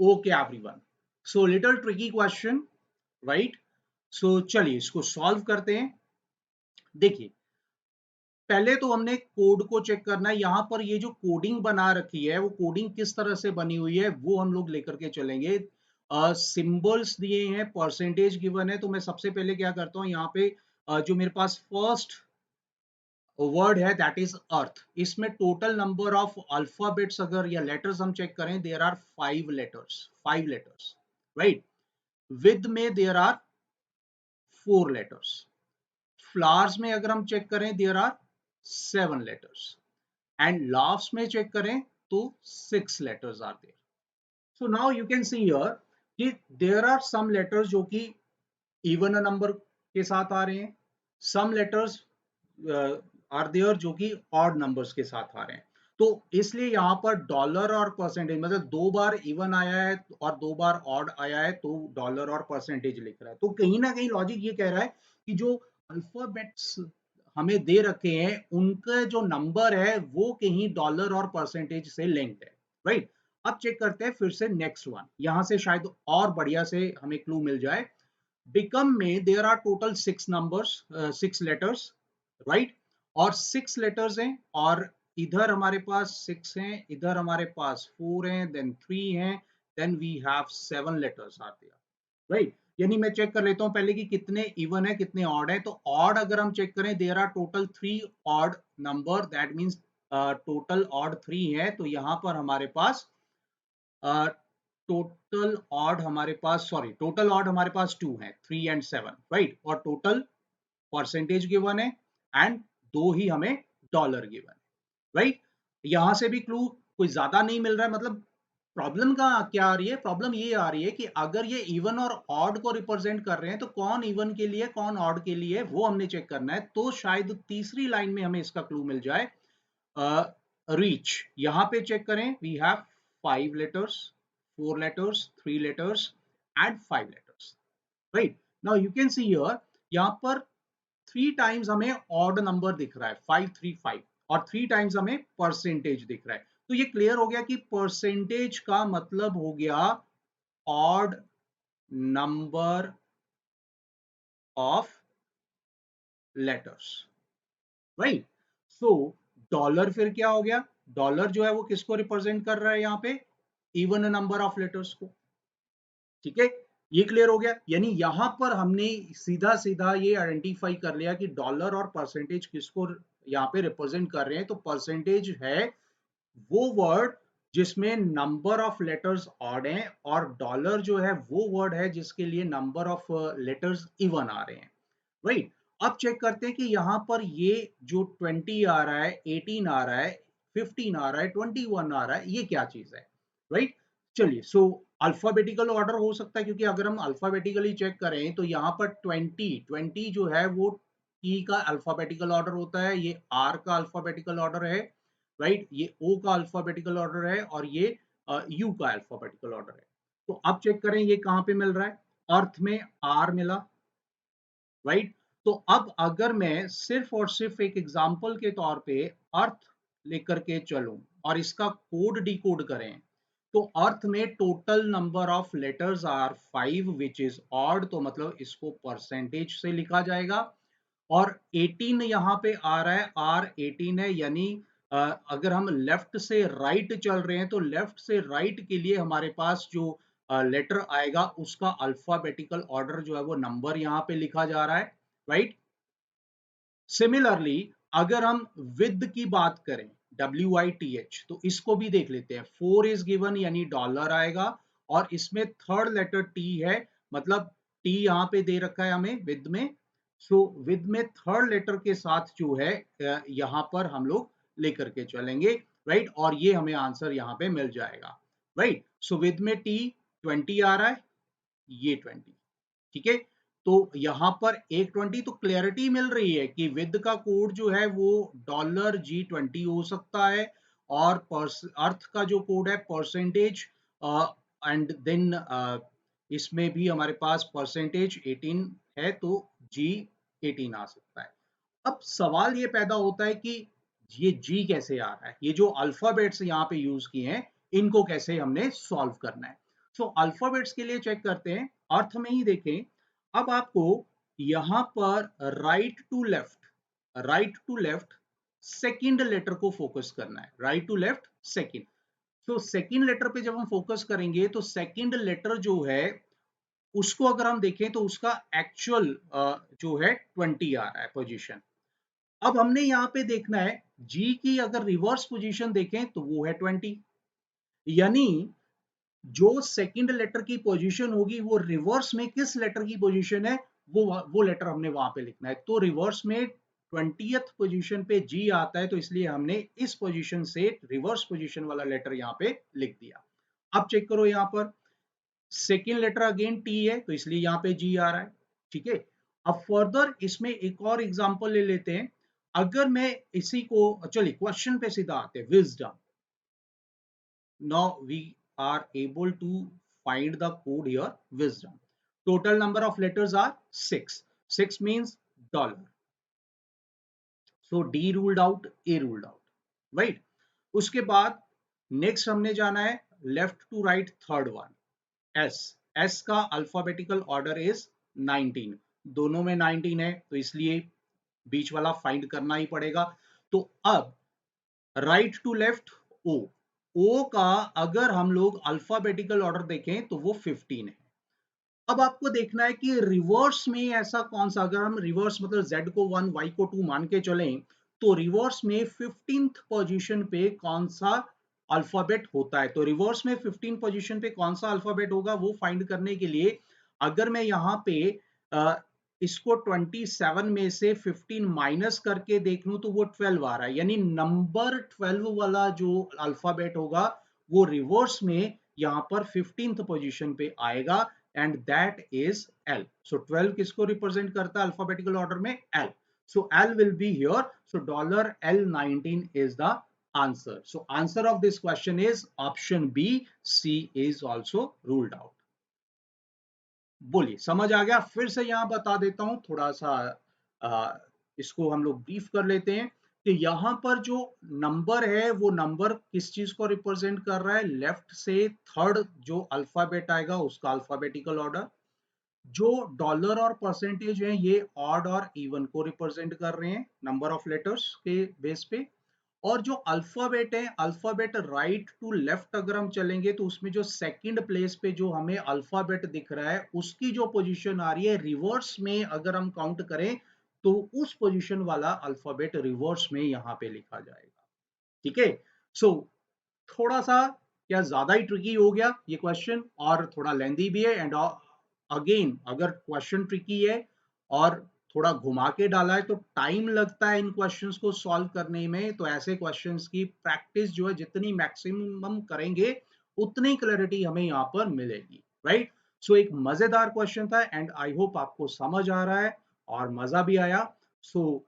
Speaker 1: Okay everyone, so little tricky question, right. सो चलिए इसको सॉल्व करते हैं। देखिए, पहले तो हमने कोड को चेक करना है, यहाँ पर ये जो कोडिंग बना रखी है वो कोडिंग किस तरह से बनी हुई है वो हम लोग लेकर के चलेंगे। सिंबल्स दिए हैं, परसेंटेज गिवन है, तो मैं सबसे पहले क्या करता हूँ यहाँ पे जो मेरे पास फर्स्ट वर्ड है दैट इज अर्थ, इसमें टोटल नंबर ऑफ अल्फाबेट्स अगर या लेटर्स हम चेक करें, there are 5 letters, 5 letters, right. With में देयर आर 4 लेटर्स, फ्लावर्स में अगर हम चेक करें there are 7 letters, and last में चेक करें तो 6 letters are there. So now you can see here कि देयर आर सम लेटर्स जो कि इवन नंबर के साथ आ रहे हैं, सम लेटर्स आर देयर जो कि ऑड नंबर्स के साथ आ रहे हैं। तो इसलिए यहाँ पर डॉलर और परसेंटेज, मतलब 2 बार इवन आया है और 2 बार ऑड आया है, तो डॉलर और परसेंटेज लिख रहा है। तो कहीं ना कहीं लॉजिक ये कह रहा है कि जो अल्फाबेट्स हमें दे रखे हैं उनका जो नंबर है वो कहीं डॉलर और परसेंटेज से लिंक्ड है, राइट। अब चेक करते हैं फिर से नेक्स्ट वन, यहां से शायद और बढ़िया से हमें क्लू मिल जाए। बिकम में there are total 6 numbers, 6 letters, right, और 6 लेटर्स हैं, और इधर हमारे पास 6 हैं, इधर हमारे पास 4 हैं, देन 3 हैं, then we have 7 letters are there, right. यानी मैं चेक कर लेता हूं पहले कि कितने इवन है कितने ऑड है। तो ऑड अगर हम चेक करें, there are total 3 odd number, that means total odd 3 है, तो यहाँ पर हमारे पास टोटल ऑड हमारे पास, सॉरी, टोटल ऑड हमारे पास 2 है, 3 एंड 7, राइट, और टोटल परसेंटेज गिवन है, एंड दो ही हमें डॉलर गिवन है, राइट। यहां से भी क्लू कोई ज्यादा नहीं मिल रहा है, मतलब प्रॉब्लम का क्या आ रही है, प्रॉब्लम ये आ रही है कि अगर ये इवन और ऑड को रिप्रेजेंट कर रहे हैं तो कौन इवन के लिए कौन ऑड के लिए वो हमने चेक करना है। तो शायद तीसरी लाइन में हमें इसका क्लू मिल जाए। रीच, यहाँ पे चेक करें, we have 5 letters, 4 letters, 3 letters, add 5 letters, right? Now you can see here, यहाँ पर 3 times हमें ऑड नंबर दिख रहा है 535, और 3 times हमें परसेंटेज दिख रहा है। तो ये क्लियर हो गया कि परसेंटेज का मतलब हो गया odd number of letters, right? So dollar फिर क्या हो गया? डॉलर जो है वो किसको रिप्रेजेंट कर रहा है यहाँ पे? इवन नंबर ऑफ लेटर्स को। ठीक है, ये क्लियर हो गया। यानी यहां पर हमने सीधा सीधा ये आइडेंटिफाई कर लिया कि डॉलर और परसेंटेज किसको यहाँ पे रिप्रेजेंट कर रहे हैं। तो परसेंटेज है वो वर्ड जिसमें नंबर ऑफ लेटर्स ऑड हैं, और डॉलर जो है वो वर्ड है जिसके लिए नंबर ऑफ लेटर्स इवन आ रहे हैं, राइट? अब चेक करते हैं कि यहाँ पर ये जो 20 आ रहा है, 18 आ रहा है, 15 आ रहा है, 21 आ रहा है, ये क्या चीज है, राइट? चलिए, सो अल्फाबेटिकल ऑर्डर हो सकता है, क्योंकि अगर हम अल्फाबेटिकली चेक करें तो यहाँ पर 20 जो है वो टी का अल्फाबेटिकल ऑर्डर होता है, ये आर का अल्फाबेटिकल ऑर्डर है, राइट? ये ओ का अल्फाबेटिकल ऑर्डर है, और ये यू का अल्फाबेटिकल ऑर्डर है। तो अब चेक करें ये कहाँ पे मिल रहा है। अर्थ में आर मिला, राइट? तो अब अगर मैं सिर्फ और सिर्फ एक एग्जाम्पल के तौर पे अर्थ लेकर के चलूं और इसका कोड डिकोड करें, तो अर्थ में total number of letters are 5 which is odd, तो मतलब इसको परसेंटेज से लिखा जाएगा। और 18 यहाँ पे आ रहा है, आर 18 है, यानी अगर हम लेफ्ट से राइट चल रहे हैं तो लेफ्ट से राइट के लिए हमारे पास जो लेटर आएगा उसका अल्फाबेटिकल ऑर्डर जो है वो नंबर यहाँ पे लिखा जा रहा है, राइट? सिमिलरली अगर हम विद की बात करें, WITH, तो इसको भी देख लेते हैं। 4 इज गिवन यानी डॉलर आएगा, और इसमें थर्ड लेटर टी है, मतलब टी यहाँ पे दे रखा है हमें विद में। सो विद में थर्ड लेटर के साथ जो है यहाँ पर हम लोग लेकर के चलेंगे, राइट? और ये हमें आंसर यहाँ पे मिल जाएगा, राइट? सो विद में टी 20 आ रहा है, ये 20, ठीक है? तो यहां पर एक 20 तो क्लैरिटी मिल रही है कि विद का कोड जो है वो $G20 हो सकता है, और अर्थ का जो कोड है परसेंटेज, एंड देन इसमें भी हमारे पास परसेंटेज 18 है, तो G18 आ सकता है। अब सवाल ये पैदा होता है कि ये जी कैसे आ रहा है, ये जो अल्फाबेट्स यहाँ पे यूज किए हैं इनको कैसे हमने सॉल्व करना है। सो अल्फाबेट्स के लिए चेक करते हैं, अर्थ में ही देखें। अब आपको यहाँ पर right to left second letter को फोकस करना है, राइट टू लेफ्ट सेकंड। तो सेकंड लेटर पे जब हम फोकस करेंगे तो सेकंड लेटर जो है उसको अगर हम देखें तो उसका एक्चुअल जो है 20 आ रहा है पोजीशन। अब हमने यहाँ पे देखना है जी की अगर रिवर्स पोजीशन देखें तो वो है 20, यानी जो सेकंड लेटर की पोजीशन होगी वो रिवर्स में किस लेटर की पोजीशन है, वो लेटर हमने वहां पे लिखना है। तो रिवर्स में 20th पोजीशन पे जी आता है, तो इसलिए हमने इस पोजीशन से रिवर्स पोजीशन वाला लेटर यहाँ पे लिख दिया। अब चेक करो यहाँ पर सेकेंड लेटर अगेन टी है, तो इसलिए यहाँ पे जी आ रहा है, ठीक है? अब फर्दर इसमें एक और एग्जांपल ले लेते हैं। अगर मैं इसी को, चलिए क्वेश्चन पे सीधा आते हैं, wisdom. Now we are able to find the code here, wisdom. Total number of letters are 6. 6 means dollar. So D ruled out, A ruled out, right? उसके बाद नेक्स्ट हमने जाना है left to right, third one S. S का alphabetical order is 19, दोनों में 19 है, तो इसलिए बीच वाला फाइंड करना ही पड़ेगा। तो अब राइट टू लेफ्ट ओ, ओ का अगर हम लोग अल्फाबेटिकल ऑर्डर देखें तो वो 15 है। अब आपको देखना है कि रिवर्स में ऐसा कौन सा, अगर हम रिवर्स मतलब z को 1 y को 2 मान के चलें, तो रिवर्स में 15th पोजीशन पे कौन सा अल्फाबेट होता है। तो रिवर्स में 15 पोजीशन पे कौन सा अल्फाबेट होगा वो फाइंड करने के लिए अगर मैं यहाँ पे इसको 27 में से 15 माइनस करके देख लूं तो वो 12 आ रहा है, यानी नंबर 12 वाला जो अल्फाबेट होगा वो रिवर्स में यहाँ पर 15th पोजीशन पे आएगा, एंड दैट इज एल। सो 12 किसको रिप्रेजेंट करता है अल्फाबेटिकल ऑर्डर में? L. So L will be here, so $L19 is the answer. So answer of this question is option B, C is also ruled out. बोलिए, समझ आ गया? फिर से यहाँ बता देता हूँ थोड़ा सा, इसको हम लोग ब्रीफ कर लेते हैं कि यहाँ पर जो नंबर है वो नंबर किस चीज को रिप्रेजेंट कर रहा है, लेफ्ट से थर्ड जो अल्फाबेट आएगा उसका अल्फाबेटिकल ऑर्डर, जो डॉलर और परसेंटेज है ये ऑड और इवन को रिप्रेजेंट कर रहे हैं नंबर ऑफ लेटर्स के बेस पे, और जो अल्फाबेट है, अल्फाबेट राइट टू लेफ्ट अगर हम चलेंगे तो उसमें जो सेकंड प्लेस पे जो हमें अल्फाबेट दिख रहा है उसकी जो पोजीशन आ रही है रिवर्स में, अगर हम काउंट करें तो उस पोजीशन वाला अल्फाबेट रिवर्स में यहाँ पे लिखा जाएगा। ठीक है, सो थोड़ा सा क्या ज्यादा ही ट्रिकी हो गया ये क्वेश्चन, और थोड़ा लेंदी भी है, एंड अगेन अगर क्वेश्चन ट्रिकी है और थोड़ा घुमा के डाला है तो टाइम लगता है इन क्वेश्चंस को सॉल्व करने में, तो ऐसे क्वेश्चंस की प्रैक्टिस जो है जितनी मैक्सिमम करेंगे उतनी क्लैरिटी हमें यहाँ पर मिलेगी, राइट? सो एक मजेदार क्वेश्चन था एंड आई होप आपको समझ आ रहा है और मजा भी आया। सो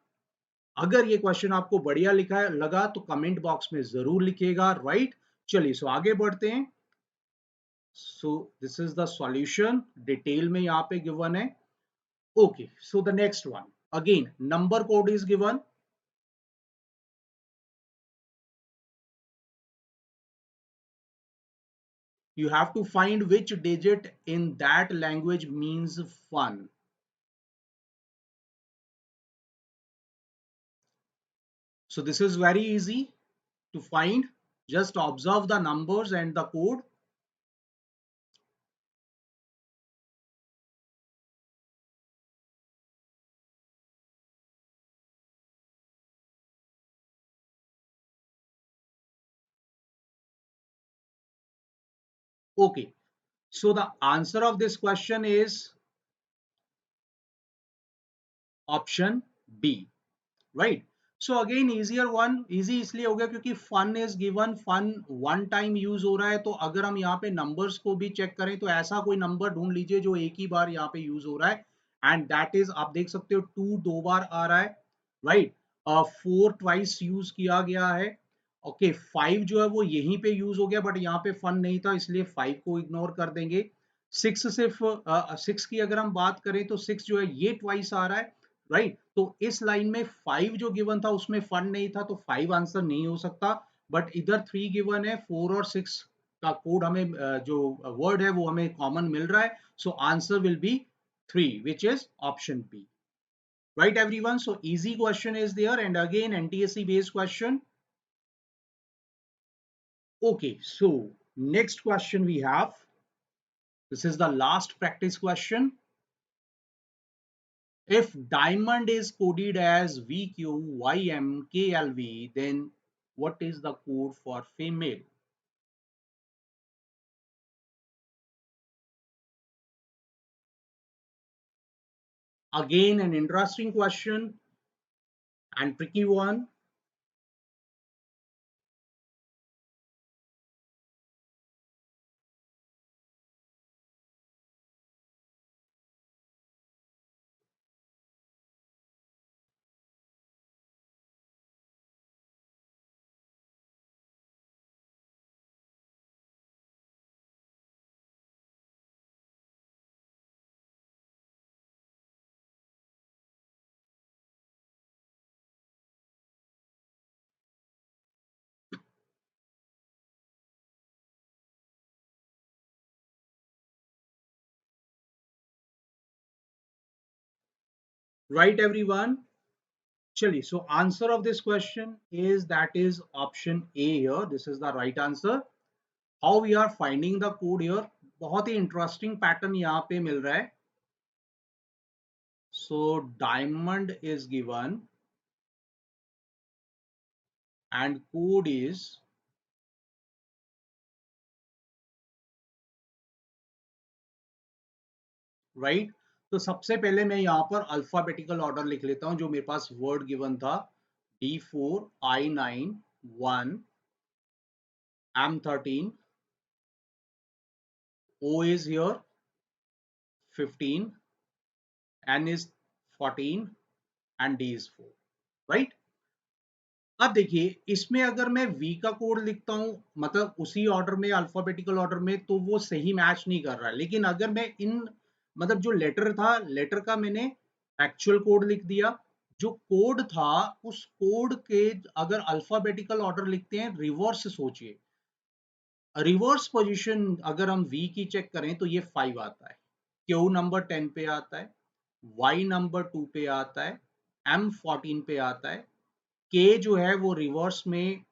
Speaker 1: अगर ये क्वेश्चन आपको बढ़िया लिखा है लगा तो कमेंट बॉक्स में जरूर लिखिएगा, राइट? चलिए, सो आगे बढ़ते हैं। सो this is the solution, detail में यहाँ पे गिवन है। Okay, so the next one, again number code is given. You have to find which digit in that language means fun. So this is very easy to find. Just observe the numbers and the code. Okay, so the answer of this question is option B, right? So again easier one, easy इसलिए हो गया क्योंकि fun is given, fun one time use हो रहा है, तो अगर हम यहाँ पे नंबर्स को भी चेक करें तो ऐसा कोई नंबर ढूंढ लीजिए जो एक ही बार यहाँ पे यूज हो रहा है, एंड दैट इज, आप देख सकते हो 2 दो बार आ रहा है, राइट? 4 ट्वाइस यूज किया गया है। ओके, 5 जो है वो यहीं पे यूज हो गया बट यहाँ पे फन नहीं था इसलिए 5 को इग्नोर कर देंगे। 6 सिर्फ 6 की अगर हम बात करें तो 6 जो है ये ट्वाइस आ रहा है, राइट? तो इस लाइन में 5 जो गिवन था उसमें फन नहीं था तो 5 आंसर नहीं हो सकता, बट इधर 3 गिवन है, 4 और 6 का कोड हमें जो वर्ड है वो हमें कॉमन मिल रहा है, so answer will be 3 which is option B, right everyone? So easy question is there, and again NTSC based question. Okay, so next question we have, this is the last practice question. If diamond is coded as VQYMKLV, then what is the code for female? Again an interesting question and tricky one. Right everyone? Chali, so answer of this question is, that is option A here. This is the right answer. How we are finding the code here, बहुत ही interesting pattern यहाँ पे मिल रहा है। So diamond is given and code is, right? तो सबसे पहले मैं यहाँ पर अल्फाबेटिकल ऑर्डर लिख लेता हूँ, जो मेरे पास वर्ड गिवन था, D4 I9 1 M13 O is here 15 N is 14 and D is 4, right? अब देखिए इसमें अगर मैं V का कोड लिखता हूं मतलब उसी ऑर्डर में, अल्फाबेटिकल ऑर्डर में, तो वो सही मैच नहीं कर रहा है, लेकिन अगर मैं इन मतलब जो लेटर था, लेटर का मैंने एक्चुअल कोड लिख दिया, जो कोड था उस कोड के अगर अल्फाबेटिकल ऑर्डर लिखते हैं, रिवर्स सोचिए, रिवर्स पोजीशन अगर हम V की चेक करें तो ये 5 आता है, Q नंबर 10 पे आता है, Y नंबर 2 पे आता है, M 14 पे आता है, K जो है वो रिवर्स में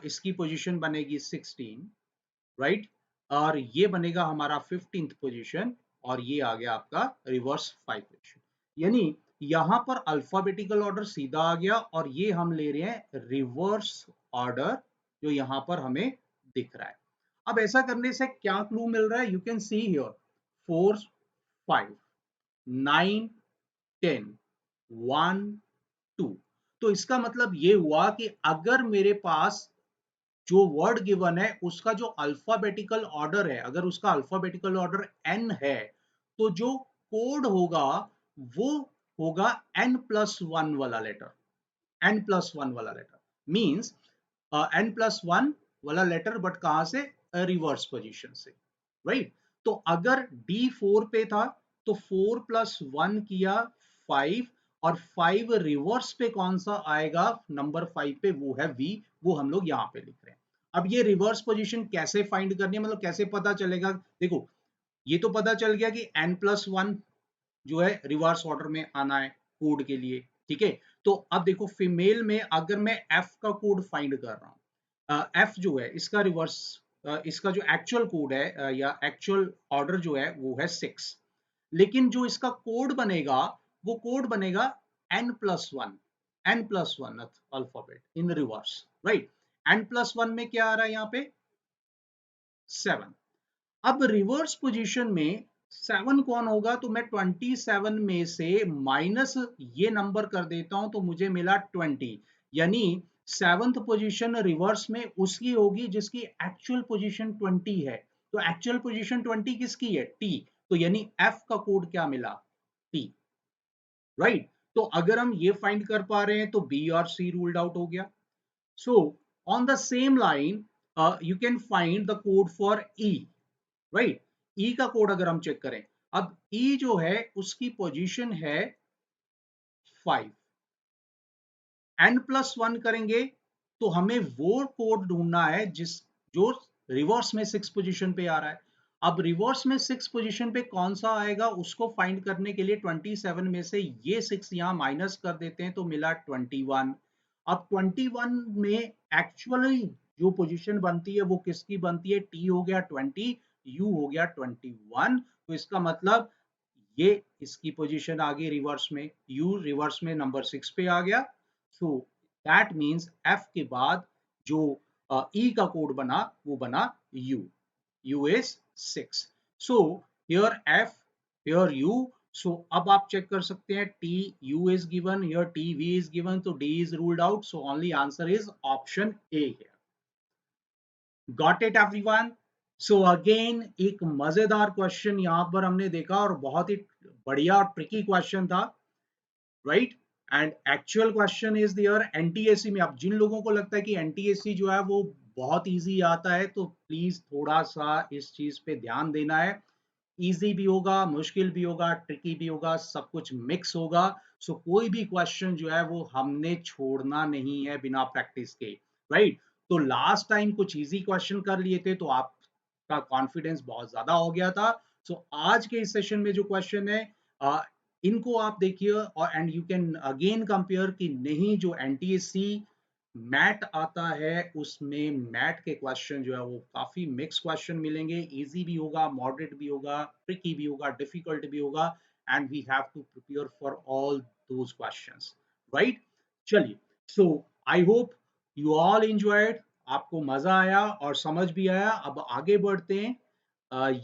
Speaker 1: इसकी पोजीशन बनेगी 16, राइट, और ये बनेगा हमारा 15th पोजीशन, और ये आ गया आपका रिवर्स 5 पोजीशन। यानी यहाँ पर अल्फाबेटिकल ऑर्डर सीधा आ गया, और ये हम ले रहे हैं रिवर्स ऑर्डर जो यहाँ पर हमें दिख रहा है। अब ऐसा करने से क्या क्लू मिल रहा है, यू कैन सी हियर 4 5 9 10 1 2। तो इसका मतलब ये हुआ कि अगर मेरे पास जो वर्ड गिवन है उसका जो अल्फाबेटिकल ऑर्डर है, अगर उसका अल्फाबेटिकल ऑर्डर n है, तो जो कोड होगा वो होगा n+1 वाला लेटर, n+1 वाला लेटर मींस n+1 वाला लेटर, बट कहां से, रिवर्स पोजीशन से, राइट। तो अगर D4 पे था तो 4+1 किया 5, और 5 रिवर्स पे कौन सा आएगा, नंबर 5 पे, वो है V, वो हम लोग यहाँ पे लिख रहे हैं। अब ये रिवर्स पोजीशन कैसे फाइंड करनी है, मतलब कैसे पता चलेगा, देखो ये तो पता चल गया कि n+1 जो है रिवर्स ऑर्डर में आना है कोड के लिए, ठीक है। तो अब देखो फीमेल में अगर मैं एफ का कोड फाइंड कर रहा हूँ, एफ जो है इसका रिवर्स, इसका जो एक्चुअल कोड है या एक्चुअल ऑर्डर जो है वो है 6, लेकिन जो इसका कोड बनेगा वो कोड बनेगा n+1, n+1 अल्फाबेट इन रिवर्स, राइट। n+1 में क्या आ रहा है यहाँ पे, 7। अब रिवर्स पोजीशन में 7 कौन होगा, तो मैं 27 में से माइनस ये नंबर कर देता हूं तो मुझे मिला 20, यानी सेवंथ पोजीशन रिवर्स में उसकी होगी जिसकी एक्चुअल पोजीशन 20 है। तो एक्चुअल पोजीशन 20 किसकी है, टी, तो यानी एफ का कोड क्या मिला, टी, राइट। तो अगर हम ये फाइंड कर पा रहे हैं तो बी और सी रूल्ड आउट हो गया। So on the same line you can find the code for E, right. E का कोड अगर हम चेक करें, अब ई जो है उसकी पोजीशन है 5, n+1 करेंगे तो हमें वो कोड ढूंढना है जिस जो रिवर्स में 6 पोजीशन पे आ रहा है। अब रिवर्स में 6 पोजीशन पे कौन सा आएगा उसको फाइंड करने के लिए 27 में से ये 6 यहाँ माइनस कर देते हैं तो मिला 21। अब 21 में एक्चुअली जो पोजीशन बनती है वो किसकी बनती है, टी हो गया 20, यू हो गया 21, तो इसका मतलब ये इसकी पोजीशन आ गई रिवर्स में, यू रिवर्स में नंबर 6 पे आ गया। सो दैट मीन्स एफ के बाद जो ई का कोड बना वो बना U, U is 6। So here F, here U, so अब आप चेक कर सकते हैं T U is given, here T V is given, तो D is ruled out, so only answer is option A here. Got it everyone. So again एक मजेदार question यहां पर हमने देखा और बहुत ही बढ़िया ट्रिकी क्वेश्चन था, right. And actual question is there NTSC में। अब जिन लोगों को लगता है कि एनटीएससी जो है वो बहुत इजी आता है तो प्लीज थोड़ा सा इस चीज पे ध्यान देना है। इजी भी होगा, मुश्किल भी होगा, ट्रिकी भी होगा, सब कुछ मिक्स होगा। सो कोई भी क्वेश्चन जो है वो हमने छोड़ना नहीं है बिना प्रैक्टिस के, राइट। तो लास्ट टाइम कुछ इजी क्वेश्चन कर लिए थे तो आपका कॉन्फिडेंस बहुत ज्यादा हो गया था। सो आज के इस सेशन में जो क्वेश्चन है इनको आप देखिए और and you can again compare कि नहीं जो एनटीएससी मैट आता है उसमें मैट के क्वेश्चन जो है वो काफी मिक्स क्वेश्चन मिलेंगे, इजी भी होगा, मॉडरेट भी होगा, ट्रिकी भी होगा, डिफिकल्ट भी होगा, and we have to prepare for all those questions, right. चलिए, so I hope you all enjoyed, आपको मजा आया और समझ भी आया। अब आगे बढ़ते हैं,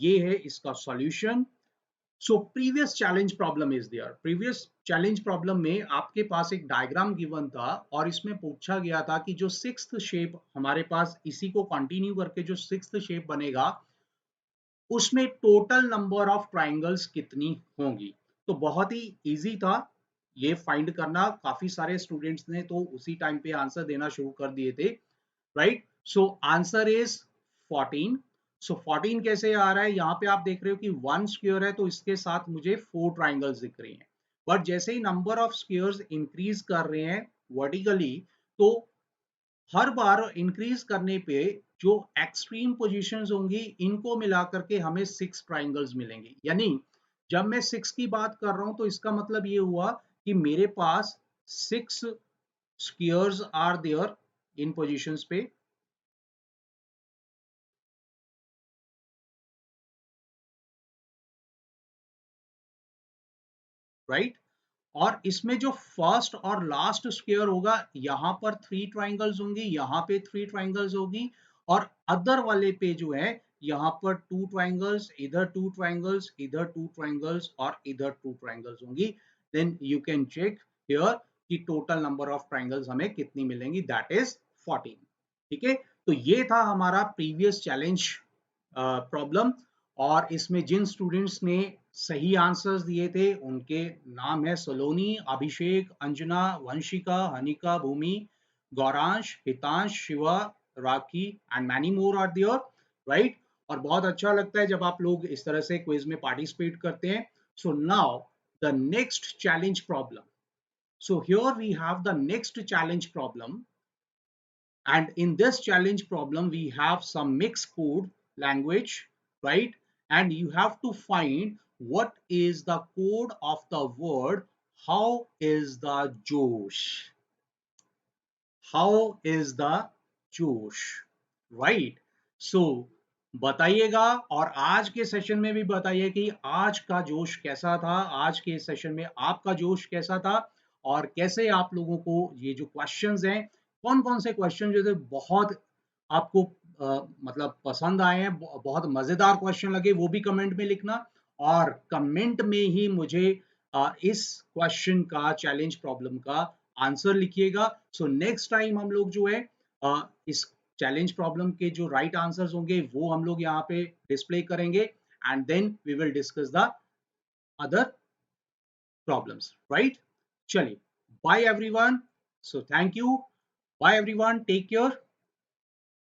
Speaker 1: ये है इसका solution. So previous challenge problem is there, previous challenge problem में आपके पास एक डायग्राम गिवन था और इसमें पूछा गया था कि जो सिक्स्थ शेप हमारे पास इसी को कंटिन्यू करके जो सिक्स्थ शेप बनेगा उसमें टोटल नंबर ऑफ ट्राइंगल्स कितनी होंगी। तो बहुत ही इजी था ये फाइंड करना, काफी सारे स्टूडेंट्स ने तो उसी टाइम पे आंसर देना शुरू कर दिए थे, राइट। So answer is 14। सो 14 कैसे आ रहा है, यहाँ पे आप देख रहे हो कि 1 स्क्वायर है तो इसके साथ मुझे 4 ट्राइंगल्स दिख रहे हैं, बट जैसे ही नंबर ऑफ स्क्वायर्स इंक्रीज कर रहे हैं वर्टिकली, तो हर बार इंक्रीज करने पे जो एक्सट्रीम पोजीशंस होंगी इनको मिला करके हमें 6 ट्राइंगल्स मिलेंगे। यानी जब मैं 6 की बात कर रहा हूं तो इसका मतलब ये हुआ कि मेरे पास 6 squares are there in positions पे, राइट। और इसमें जो फर्स्ट और लास्ट स्क्वायर होगा यहाँ पर 3 ट्राइंगल्स होंगी, यहाँ पे 3 ट्राइंगल्स होगी, और अदर वाले पे जो है यहाँ पर 2 ट्राइंगल्स, इधर 2 ट्राइंगल्स, इधर 2 ट्राइंगल्स और इधर 2 ट्राइंगल्स होंगी। Then you can check here कि टोटल नंबर ऑफ ट्राइंगल्स हमें कितनी मिलेंगी, दैट इज 14। ठीक है, तो ये था हमारा प्रीवियस चैलेंज प्रॉब्लम, और इसमें जिन स्टूडेंट्स ने सही आंसर्स दिए थे उनके नाम है Saloni, Abhishek, Anjana, Vanshika, Hanika, Bhumi, Gauransh, Hitansh, Shiva, Rakhi and many more are there, right. और बहुत अच्छा लगता है जब आप लोग इस तरह से क्विज में पार्टिसिपेट करते हैं। So now the next challenge problem, so here we have the next challenge problem, and in this challenge problem we have some mixed code language, right? And you have to find what is the code of the word how is the josh, how is the josh, right? So बताइएगा, और आज के session में भी बताइए कि आज का जोश कैसा था, आज के सेशन में आपका जोश कैसा था, और कैसे आप लोगों को ये जो क्वेश्चंस हैं, कौन कौन से क्वेश्चन जो थे बहुत आपको मतलब पसंद आए हैं, बहुत मजेदार क्वेश्चन लगे, वो भी कमेंट में लिखना। और कमेंट में ही मुझे इस क्वेश्चन का, चैलेंज प्रॉब्लम का आंसर लिखिएगा। सो नेक्स्ट टाइम हम लोग जो है इस चैलेंज प्रॉब्लम के जो राइट आंसर्स होंगे वो हम लोग यहाँ पे डिस्प्ले करेंगे, and then we will discuss the other problems, right. चलिए, bye everyone, so thank you, bye everyone, take care.